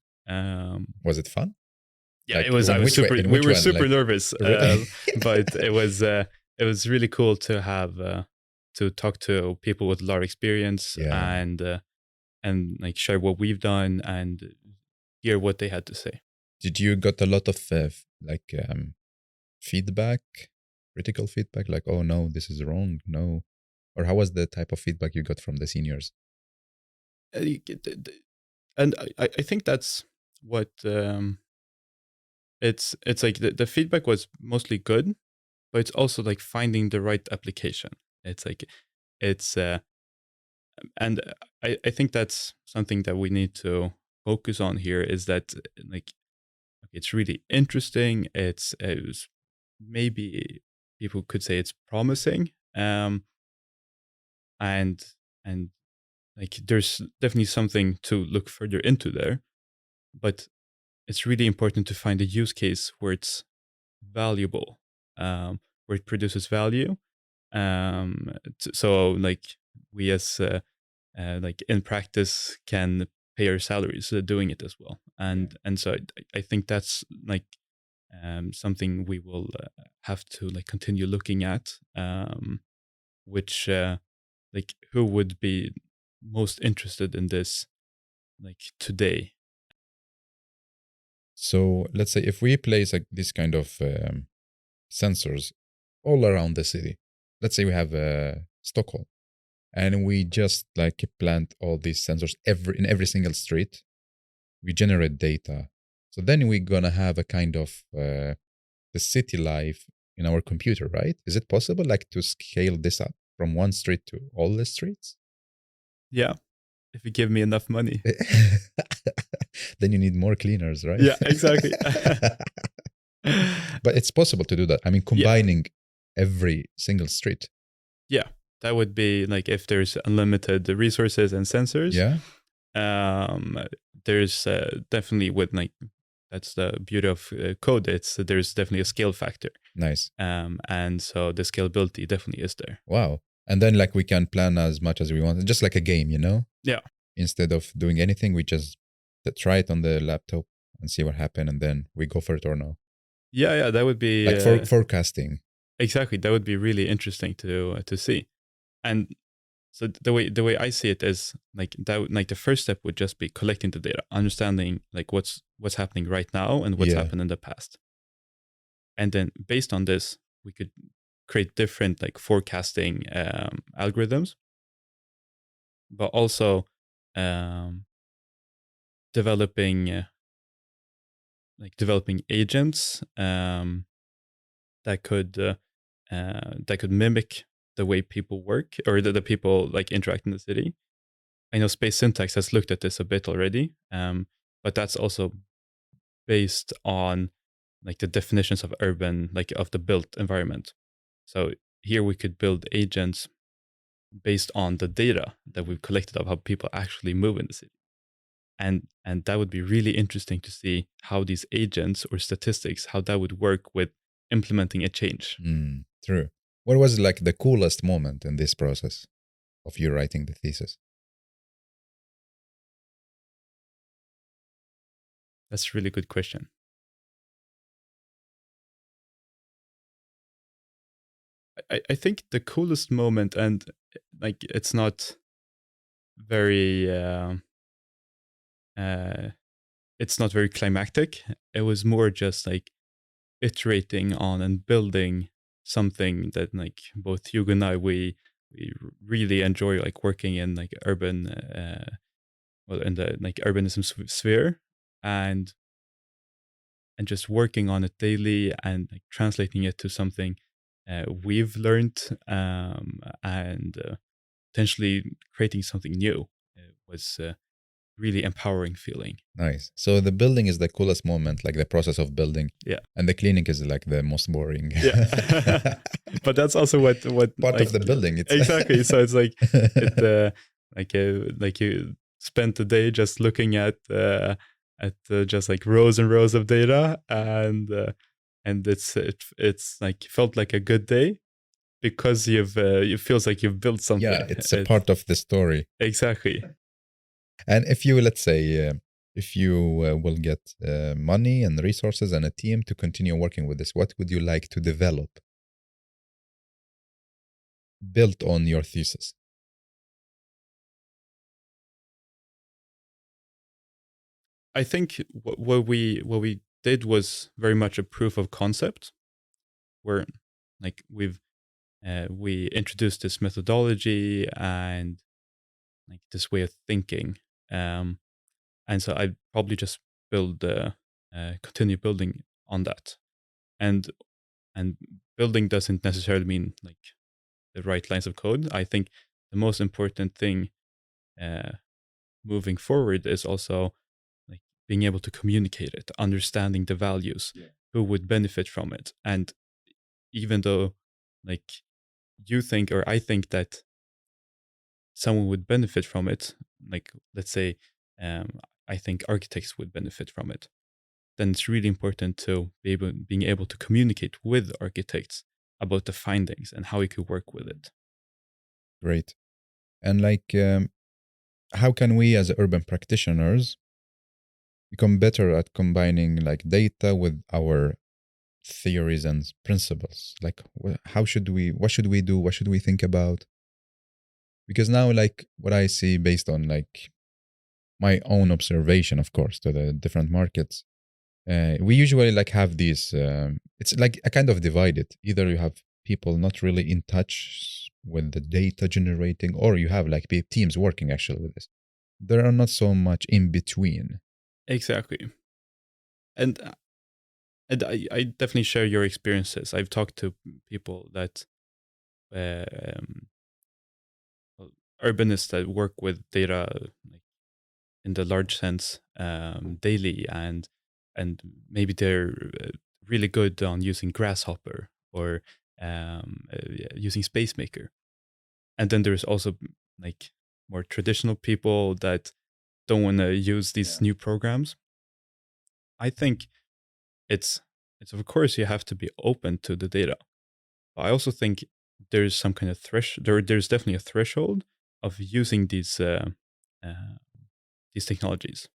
Was it fun? Yeah, like, it was. We were super nervous, but it was really cool to have to talk to people with a lot of experience and like share what we've done and hear what they had to say. Did you got a lot of like feedback, critical feedback, like, oh no, this is wrong, no, or how was the type of feedback you got from the seniors? And I think that's what it's like the feedback was mostly good, but it's also like finding the right application. It's like it's and I think that's something that we need to focus on here, is that like it's really interesting. It was maybe people could say it's promising, and like there's definitely something to look further into there, but it's really important to find a use case where it's valuable, where it produces value. So like we as like in practice can pay our salaries doing it as well, and so I think that's like something we will have to like continue looking at, which like who would be most interested in this like today. So let's say if we place like this kind of sensors all around the city, let's say we have Stockholm, and we just like plant all these sensors in every single street, we generate data. So then we're gonna have a kind of the city life in our computer, right? Is it possible like to scale this up from one street to all the streets? Yeah, if you give me enough money. Then you need more cleaners, right? Yeah, exactly. But it's possible to do that. I mean, combining every single street. Yeah, that would be like if there's unlimited resources and sensors. Yeah. There's definitely with like, that's the beauty of code. There's definitely a scale factor. Nice. And so the scalability definitely is there. Wow. And then like we can plan as much as we want, just like a game, you know? Yeah. Instead of doing anything, we just try it on the laptop and see what happens, and then we go for it or no. Yeah, that would be like forecasting. Exactly, that would be really interesting to see. And So the way I see it is like that. Like the first step would just be collecting the data, understanding like what's happening right now and what's Yeah. happened in the past, and then based on this, we could create different like forecasting algorithms, but also developing developing agents that could mimic the way people work or the people like interact in the city. I know Space Syntax has looked at this a bit already, but that's also based on like the definitions of urban, like of the built environment. So here we could build agents based on the data that we've collected of how people actually move in the city. And that would be really interesting to see how these agents or statistics, how that would work with implementing a change. True. What was like the coolest moment in this process of you writing the thesis? That's a really good question. I think the coolest moment, and like it's not very it's not very climactic. It was more just like iterating on and building something that like both Hugo and I we really enjoy, like working in like urban in the like urbanism sphere, and just working on it daily and like translating it to something we've learned, and potentially creating something new. It was really empowering feeling. Nice. So the building is the coolest moment, like the process of building. Yeah. And the cleaning is like the most boring. Yeah. But that's also what part like, of the building. It's exactly. So it's like like you spent the day just looking at just like rows and rows of data, and it's like felt like a good day because it feels like you've built something. Yeah, it's a part of the story. Exactly. And if you, let's say, if you will get money and resources and a team to continue working with this, what would you like to develop built on your thesis? I think what we did was very much a proof of concept, where like we introduced this methodology and like this way of thinking, and so I probably just continue building on that, and building doesn't necessarily mean like the right lines of code. I think the most important thing moving forward is also like being able to communicate it, understanding the values, who would benefit from it. And even though like you think or I think that someone would benefit from it, like let's say I think architects would benefit from it, then it's really important to being able to communicate with architects about the findings and how we could work with it. Great. And like, how can we as urban practitioners become better at combining like data with our theories and principles? Like, what should we do? What should we think about? Because now, like, what I see based on like my own observation, of course, to the different markets, we usually like have these, it's like a kind of divided. Either you have people not really in touch with the data generating, or you have like teams working actually with this. There are not so much in between. Exactly. And I definitely share your experiences. I've talked to people that urbanists that work with data like in the large sense daily, and maybe they're really good on using Grasshopper or using SpaceMaker. And then there's also like more traditional people that don't want to use these new programs. I think it's of course you have to be open to the data, but I also think there's some kind of there's definitely a threshold of using these technologies,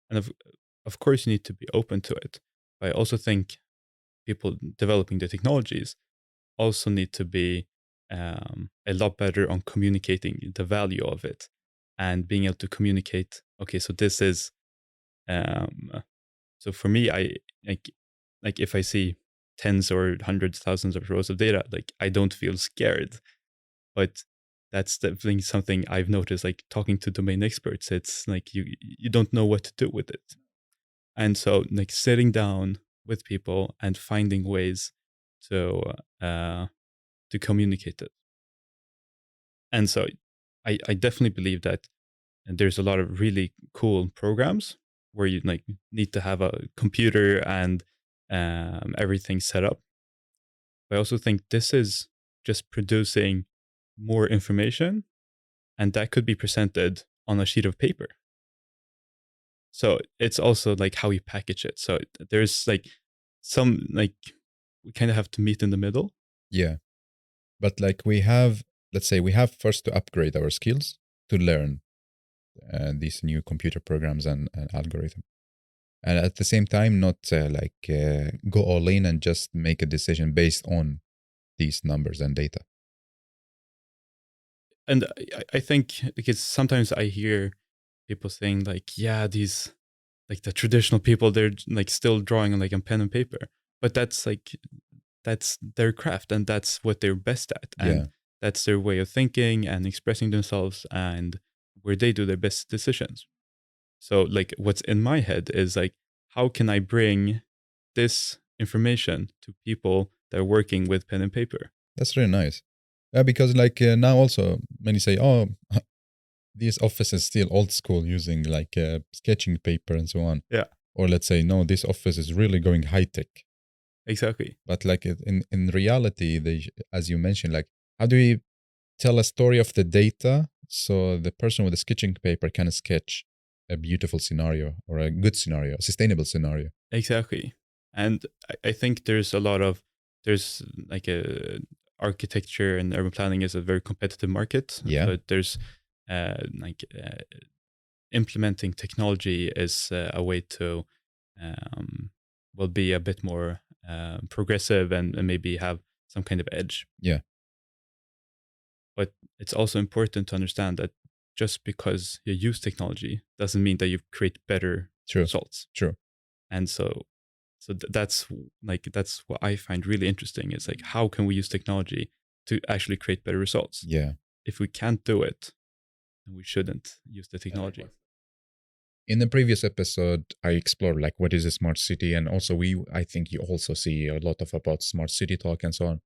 and of course you need to be open to it. But I also think people developing the technologies also need to be a lot better on communicating the value of it and being able to communicate. Okay, so this is so for me, I like if I see tens or hundreds, thousands of rows of data, like I don't feel scared. But that's definitely something I've noticed, like talking to domain experts. It's like you don't know what to do with it. And so like sitting down with people and finding ways to communicate it. And so I definitely believe that there's a lot of really cool programs where you like need to have a computer and everything set up. But I also think this is just producing more information, and that could be presented on a sheet of paper. So it's also like how you package it. So there's like some like we kind of have to meet in the middle. Yeah. But like let's say we have first to upgrade our skills to learn these new computer programs and algorithm. And at the same time, not go all in and just make a decision based on these numbers and data. And I think because sometimes I hear people saying like, yeah, these like the traditional people, they're like still drawing on like a pen and paper, but that's their craft and that's what they're best at. And that's their way of thinking and expressing themselves and where they do their best decisions. So like what's in my head is like, how can I bring this information to people that are working with pen and paper? That's really nice. Yeah, because like now also many say, oh, this office is still old school using like sketching paper and so on. Yeah. Or let's say, no, this office is really going high tech. Exactly. But like in reality, as you mentioned, like how do we tell a story of the data so the person with the sketching paper can sketch a beautiful scenario or a good scenario, a sustainable scenario? Exactly. And I think there's like a architecture and urban planning is a very competitive market. Yeah. But there's implementing technology is a way to will be a bit more progressive and maybe have some kind of edge. Yeah. But it's also important to understand that just because you use technology doesn't mean that you create better results. True. And so that's what I find really interesting is like, how can we use technology to actually create better results? Yeah. If we can't do it, then we shouldn't use the technology. In the previous episode, I explored like what is a smart city, and also I think you also see a lot about smart city talk and so on.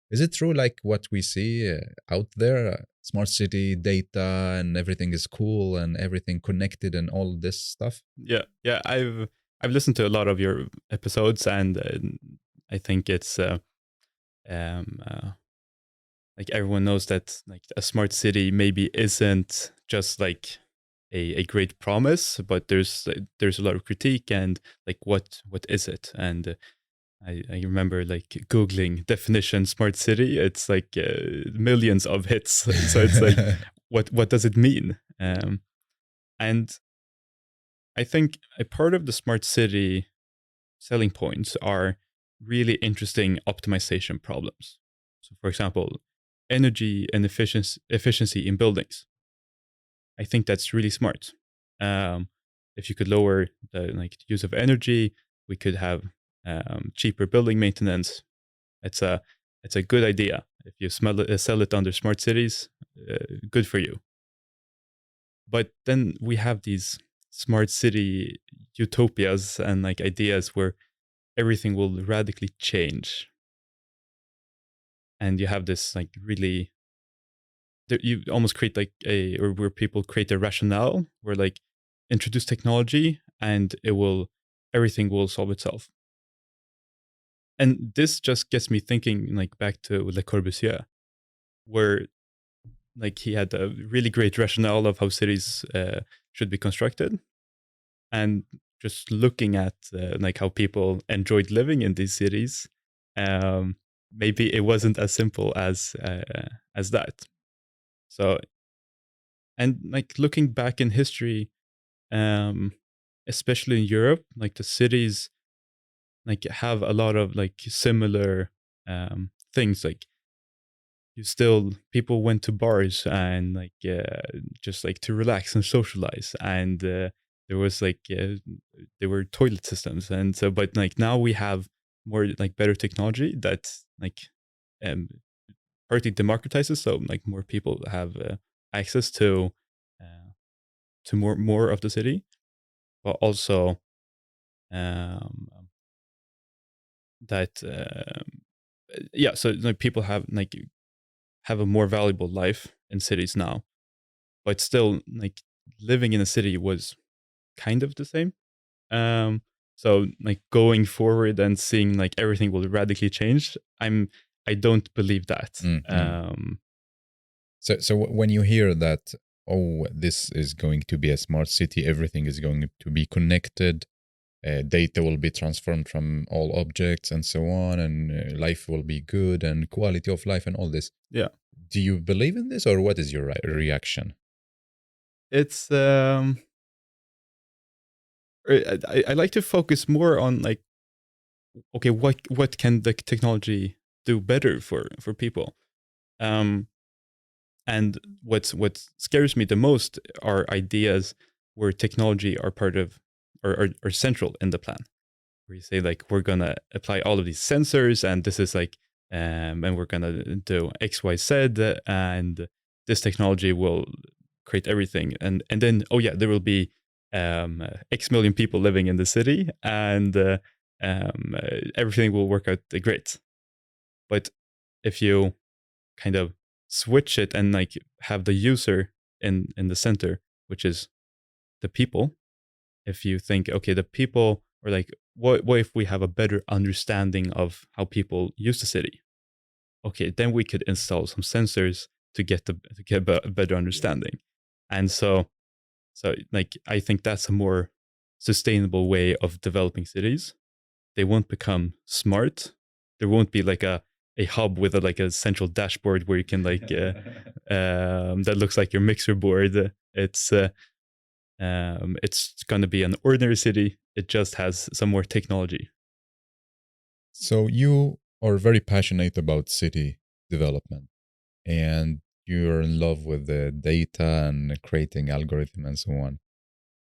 Is it true like what we see out there, smart city data and everything is cool and everything connected and all this stuff? Yeah, I've listened to a lot of your episodes, and I think it's like everyone knows that like a smart city maybe isn't just like a great promise, but there's a lot of critique and like what is it? And I remember like Googling definition smart city. It's like millions of hits. So it's like, what does it mean? And I think a part of the smart city selling points are really interesting optimization problems. So for example, energy and efficiency in buildings. I think that's really smart. If you could lower the use of energy, we could have cheaper building maintenance. It's a good idea. If you sell it under smart cities, good for you. But then we have these smart city utopias and like ideas where everything will radically change. And you have this like really, you almost create like or where people create a rationale where like introduce technology and everything will solve itself. And this just gets me thinking like back to Le Corbusier, where like he had a really great rationale of how cities should be constructed. And just looking at like how people enjoyed living in these cities, maybe it wasn't as simple as that. So, and like looking back in history, especially in Europe, like the cities like have a lot of like similar things. Like people went to bars and like just like to relax and socialize, and there was like there were toilet systems, and so but like now we have more like better technology that like um partly democratizes, so like more people have access to more of the city, but also um that yeah, so like people have a more valuable life in cities now, but still like living in a city was kind of the same. um so like going forward and seeing like everything will radically change, I don't believe that. So when you hear that, oh, this is going to be a smart city, everything is going to be connected, data will be transformed from all objects and so on, and life will be good and quality of life and all this. Yeah, Do you believe in this, or what is your reaction? it's I like to focus more on like, okay, what can the technology do better for people? And what scares me the most are ideas where technology are part of or central in the plan, where you say like we're gonna apply all of these sensors, and this is like and we're gonna do XYZ, and this technology will create everything, and then oh yeah, there will be X million people living in the city, and everything will work out great. But if you kind of switch it and like have the user in the center, which is the people, if you think, okay, the people, or like what if we have a better understanding of how people use the city? Okay, then we could install some sensors to get a better understanding. And so like I think that's a more sustainable way of developing cities. They won't become smart. There won't be like a hub with like a central dashboard where you can like that looks like your mixer board. It's going to be an ordinary city. It just has some more technology. So you are very passionate about city development, and you're in love with the data and creating algorithm and so on.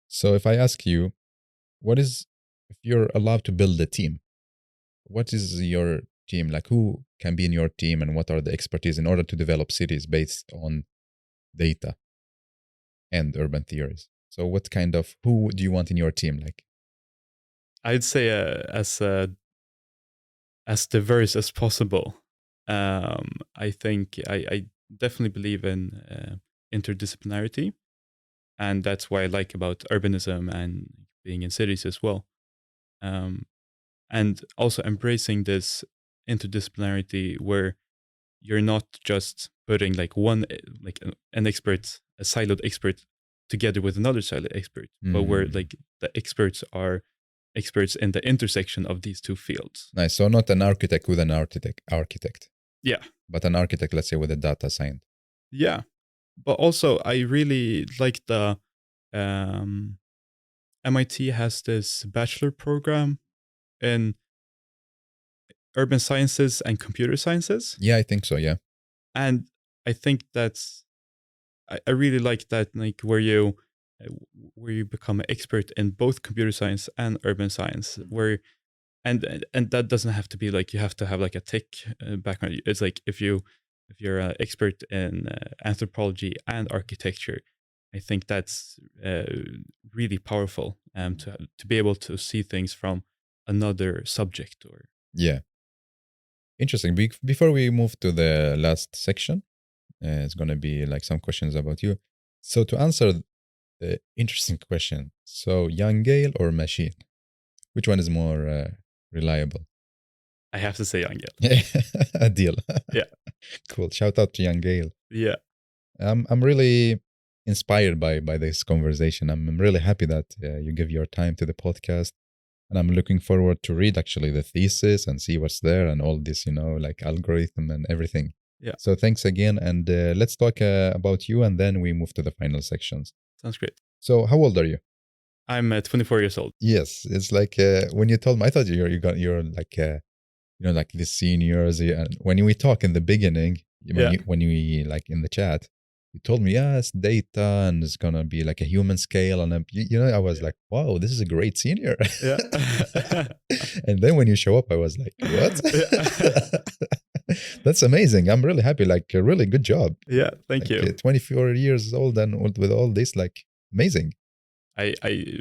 So if I ask you, if you're allowed to build a team, what is your team? Like, who can be in your team, and what are the expertise in order to develop cities based on data and urban theories? So who do you want in your team? Like, I'd say as diverse as possible. I think I definitely believe in interdisciplinarity, and that's why I like about urbanism and being in cities as well. And also embracing this interdisciplinarity where you're not just putting like an expert, a siloed expert, together with another siloed expert, but where like the experts are experts in the intersection of these two fields. Nice. So not an architect with an architect. Yeah. But an architect, let's say, with a data science. Yeah. But also I really like the MIT has this bachelor program in urban sciences and computer sciences. Yeah, I think so, yeah. And I think I really like that, like where you become an expert in both computer science and urban science, where and that doesn't have to be like you have to have like a tech background. It's like if you're an expert in anthropology and architecture, I think that's really powerful to be able to see things from another subject. Or yeah, interesting. Before we move to the last section, it's going to be like some questions about you. So to answer the interesting question, so young Gehl or machine, which one is more reliable? I have to say young Gehl. A deal. Yeah. Cool. Shout out to young Gehl. Yeah. I'm really inspired by this conversation. I'm really happy that you give your time to the podcast, and I'm looking forward to read actually the thesis and see what's there and all this, like algorithm and everything. Yeah. So thanks again, and let's talk about you, and then we move to the final sections. Sounds great. So how old are you? I'm 24 years old. Yes, it's like when you told me, I thought you're like like the seniors. And when we talk in the beginning, when you like in the chat, you told me, yeah, it's data and it's gonna be like a human scale, and I was like, wow, this is a great senior. Yeah. And then when you show up, I was like, what? That's amazing. I'm really happy. Like a really good job. Yeah, thank you. 24 years old and with all this, like amazing. I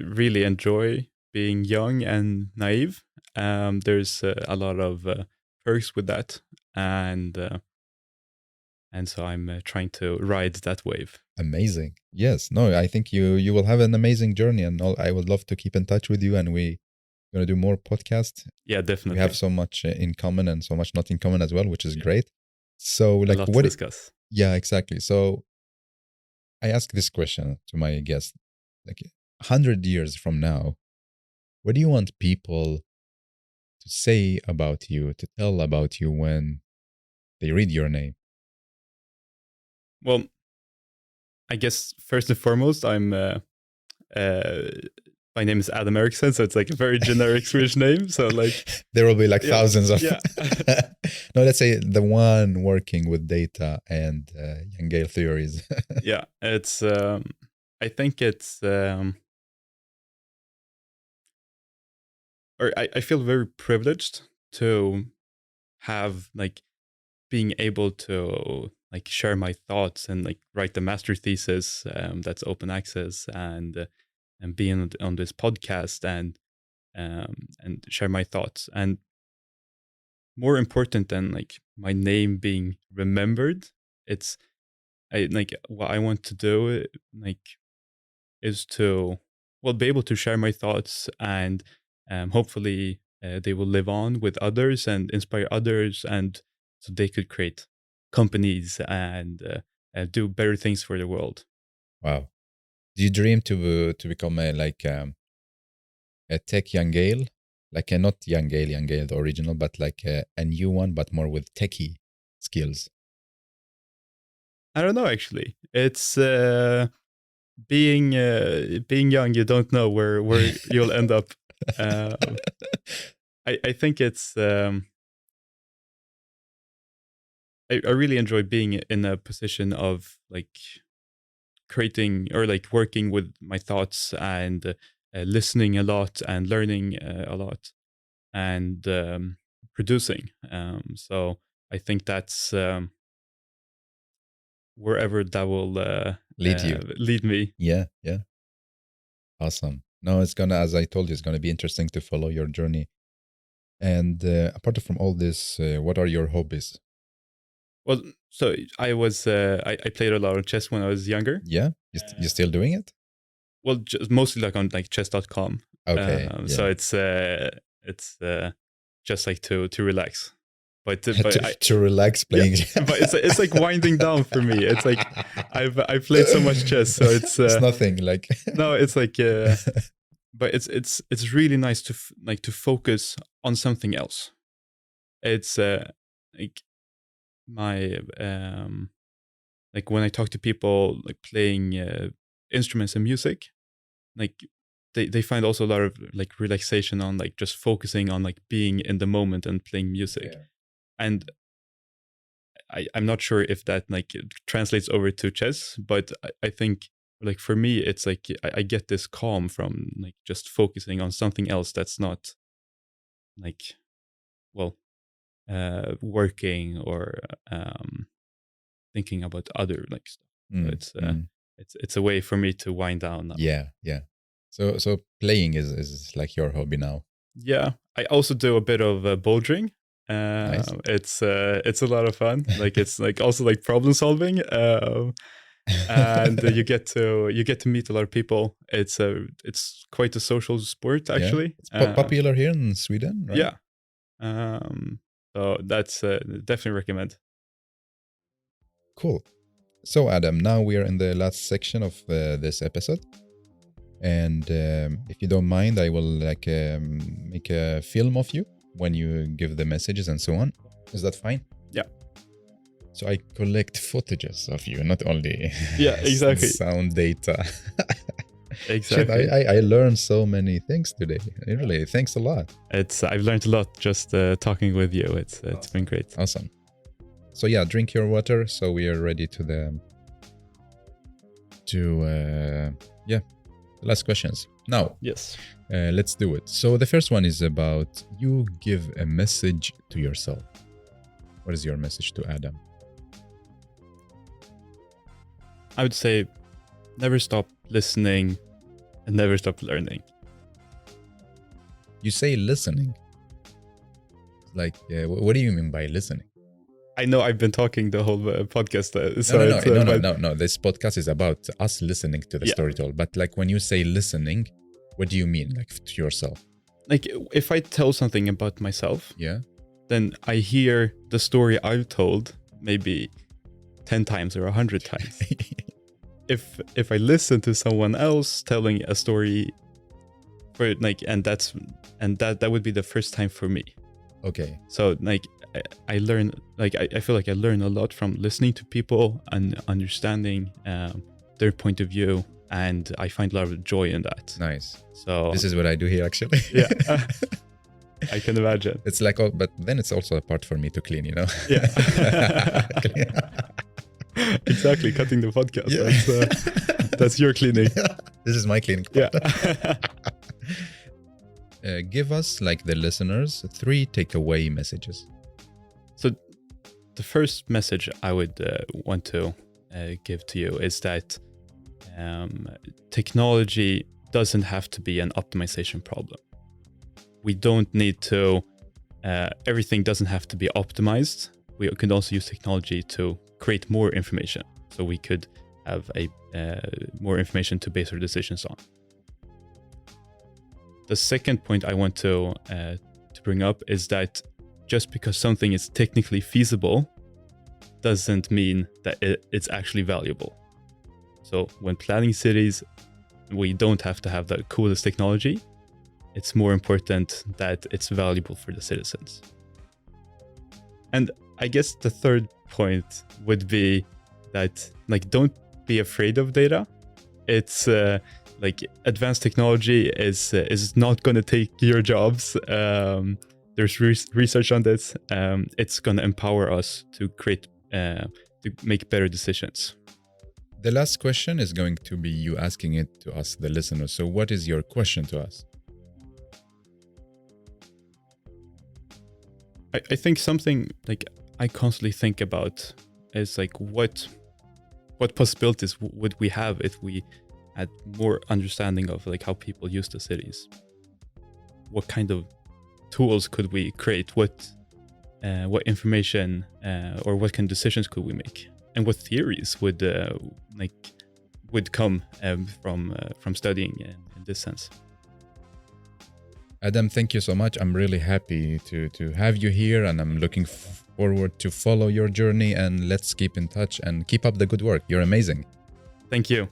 really enjoy being young and naive. There's a lot of perks with that, and so I'm trying to ride that wave. Amazing. Yes. No, I think you will have an amazing journey, and I would love to keep in touch with you, and we're going to do more podcasts. Yeah, definitely. We have so much in common and so much not in common as well, which is great. So like a lot to discuss. Yeah, exactly. So I ask this question to my guests, like 100 years from now, what do you want people to say about you, to tell about you when they read your name? Well, I guess first and foremost, my name is Adam Eriksson, so it's like a very generic Swedish name. So like there will be like thousands of. Yeah. No, let's say the one working with data and Gehl theories. Yeah, it's. I think it's. Or I feel very privileged to have like being able to like share my thoughts and like write the master thesis that's open access and being on this podcast and share my thoughts. And more important than like my name being remembered, it's like what I want to do like is to be able to share my thoughts and hopefully they will live on with others and inspire others, and so they could create companies and do better things for the world. Wow. Do you dream to become a tech young Gehl? Like not young Gehl, the original, but like a new one, but more with techie skills? I don't know, actually. It's being young, you don't know where you'll end up. I think it's I really enjoy being in a position of like creating or like working with my thoughts and listening a lot and learning a lot and producing. So I think that's wherever that will lead me. Yeah. Awesome. No, it's gonna, as I told you, it's gonna be interesting to follow your journey. And apart from all this, what are your hobbies? Well, so I was I played a lot of chess when I was younger. Yeah, you still doing it? Well, just mostly like on like chess.com. Okay. So it's just like to relax. But to relax playing. Yeah, but it's like winding down for me. It's like I've played so much chess, so it's nothing like. No, it's like but it's really nice to to focus on something else. It's like my like when I talk to people like playing instruments and music, like they find also a lot of like relaxation on like just focusing on like being in the moment and playing music. Yeah. And I'm not sure if that like translates over to chess, but I think like for me it's like I get this calm from like just focusing on something else that's not like working or thinking about other like stuff. So it's a way for me to wind down now. Yeah. So playing is like your hobby now. Yeah, I also do a bit of bouldering. Nice. It's a lot of fun. Like it's like also like problem solving. And you get to meet a lot of people. It's quite a social sport actually. Yeah. It's popular here in Sweden, right? Yeah. So that's definitely recommend. Cool. So Adam, now we are in the last section of this episode, and if you don't mind, I will like make a film of you when you give the messages and so on. Is that fine? Yeah. So I collect footages of you, not only exactly sound data. Exactly. Shit, I learned so many things today. Really, thanks a lot. I've learned a lot just talking with you. It's been great. Awesome. So yeah, drink your water. So we are ready to the last questions. Now, Yes. let's do it. So the first one is about you give a message to yourself. What is your message to Adam? I would say never stop listening and never stop learning. You say listening. Like, what do you mean by listening? I know I've been talking the whole podcast. No. This podcast is about us listening to the storyteller. But like when you say listening, what do you mean? Like to yourself? Like if I tell something about myself, Yeah. then I hear the story I've told maybe 10 times or 100 times. If I listen to someone else telling a story for like, and that would be the first time for me. Okay. So like I learn, like I feel like I learn a lot from listening to people and understanding their point of view, and I find a lot of joy in that. Nice. So this is what I do here, actually. Yeah. I can imagine. It's like, but then it's also a part for me to clean, you know? Yeah. Exactly. Cutting the podcast. Yeah. That's your cleaning. This is my cleaning part. Yeah. Give us, like the listeners, 3 takeaway messages. So the first message I would want to give to you is that technology doesn't have to be an optimization problem. We don't need to, everything doesn't have to be optimized. We can also use technology to create more information. So we could have more information to base our decisions on. The second point I want to bring up is that just because something is technically feasible doesn't mean that it's actually valuable. So when planning cities, we don't have to have the coolest technology. It's more important that it's valuable for the citizens. And I guess the third point would be that, like, don't be afraid of data. It's like advanced technology is not going to take your jobs. There's research on this. It's going to empower us to create, to make better decisions. The last question is going to be you asking it to us, the listeners. So what is your question to us? I think something like I constantly think about is like what possibilities would we have if we had more understanding of like how people use the cities? What kind of tools could we create? What information or what kind of decisions could we make? And what theories would come from studying in this sense? Adam, thank you so much. I'm really happy to have you here, and I'm looking forward to follow your journey, and let's keep in touch and keep up the good work. You're amazing. Thank you.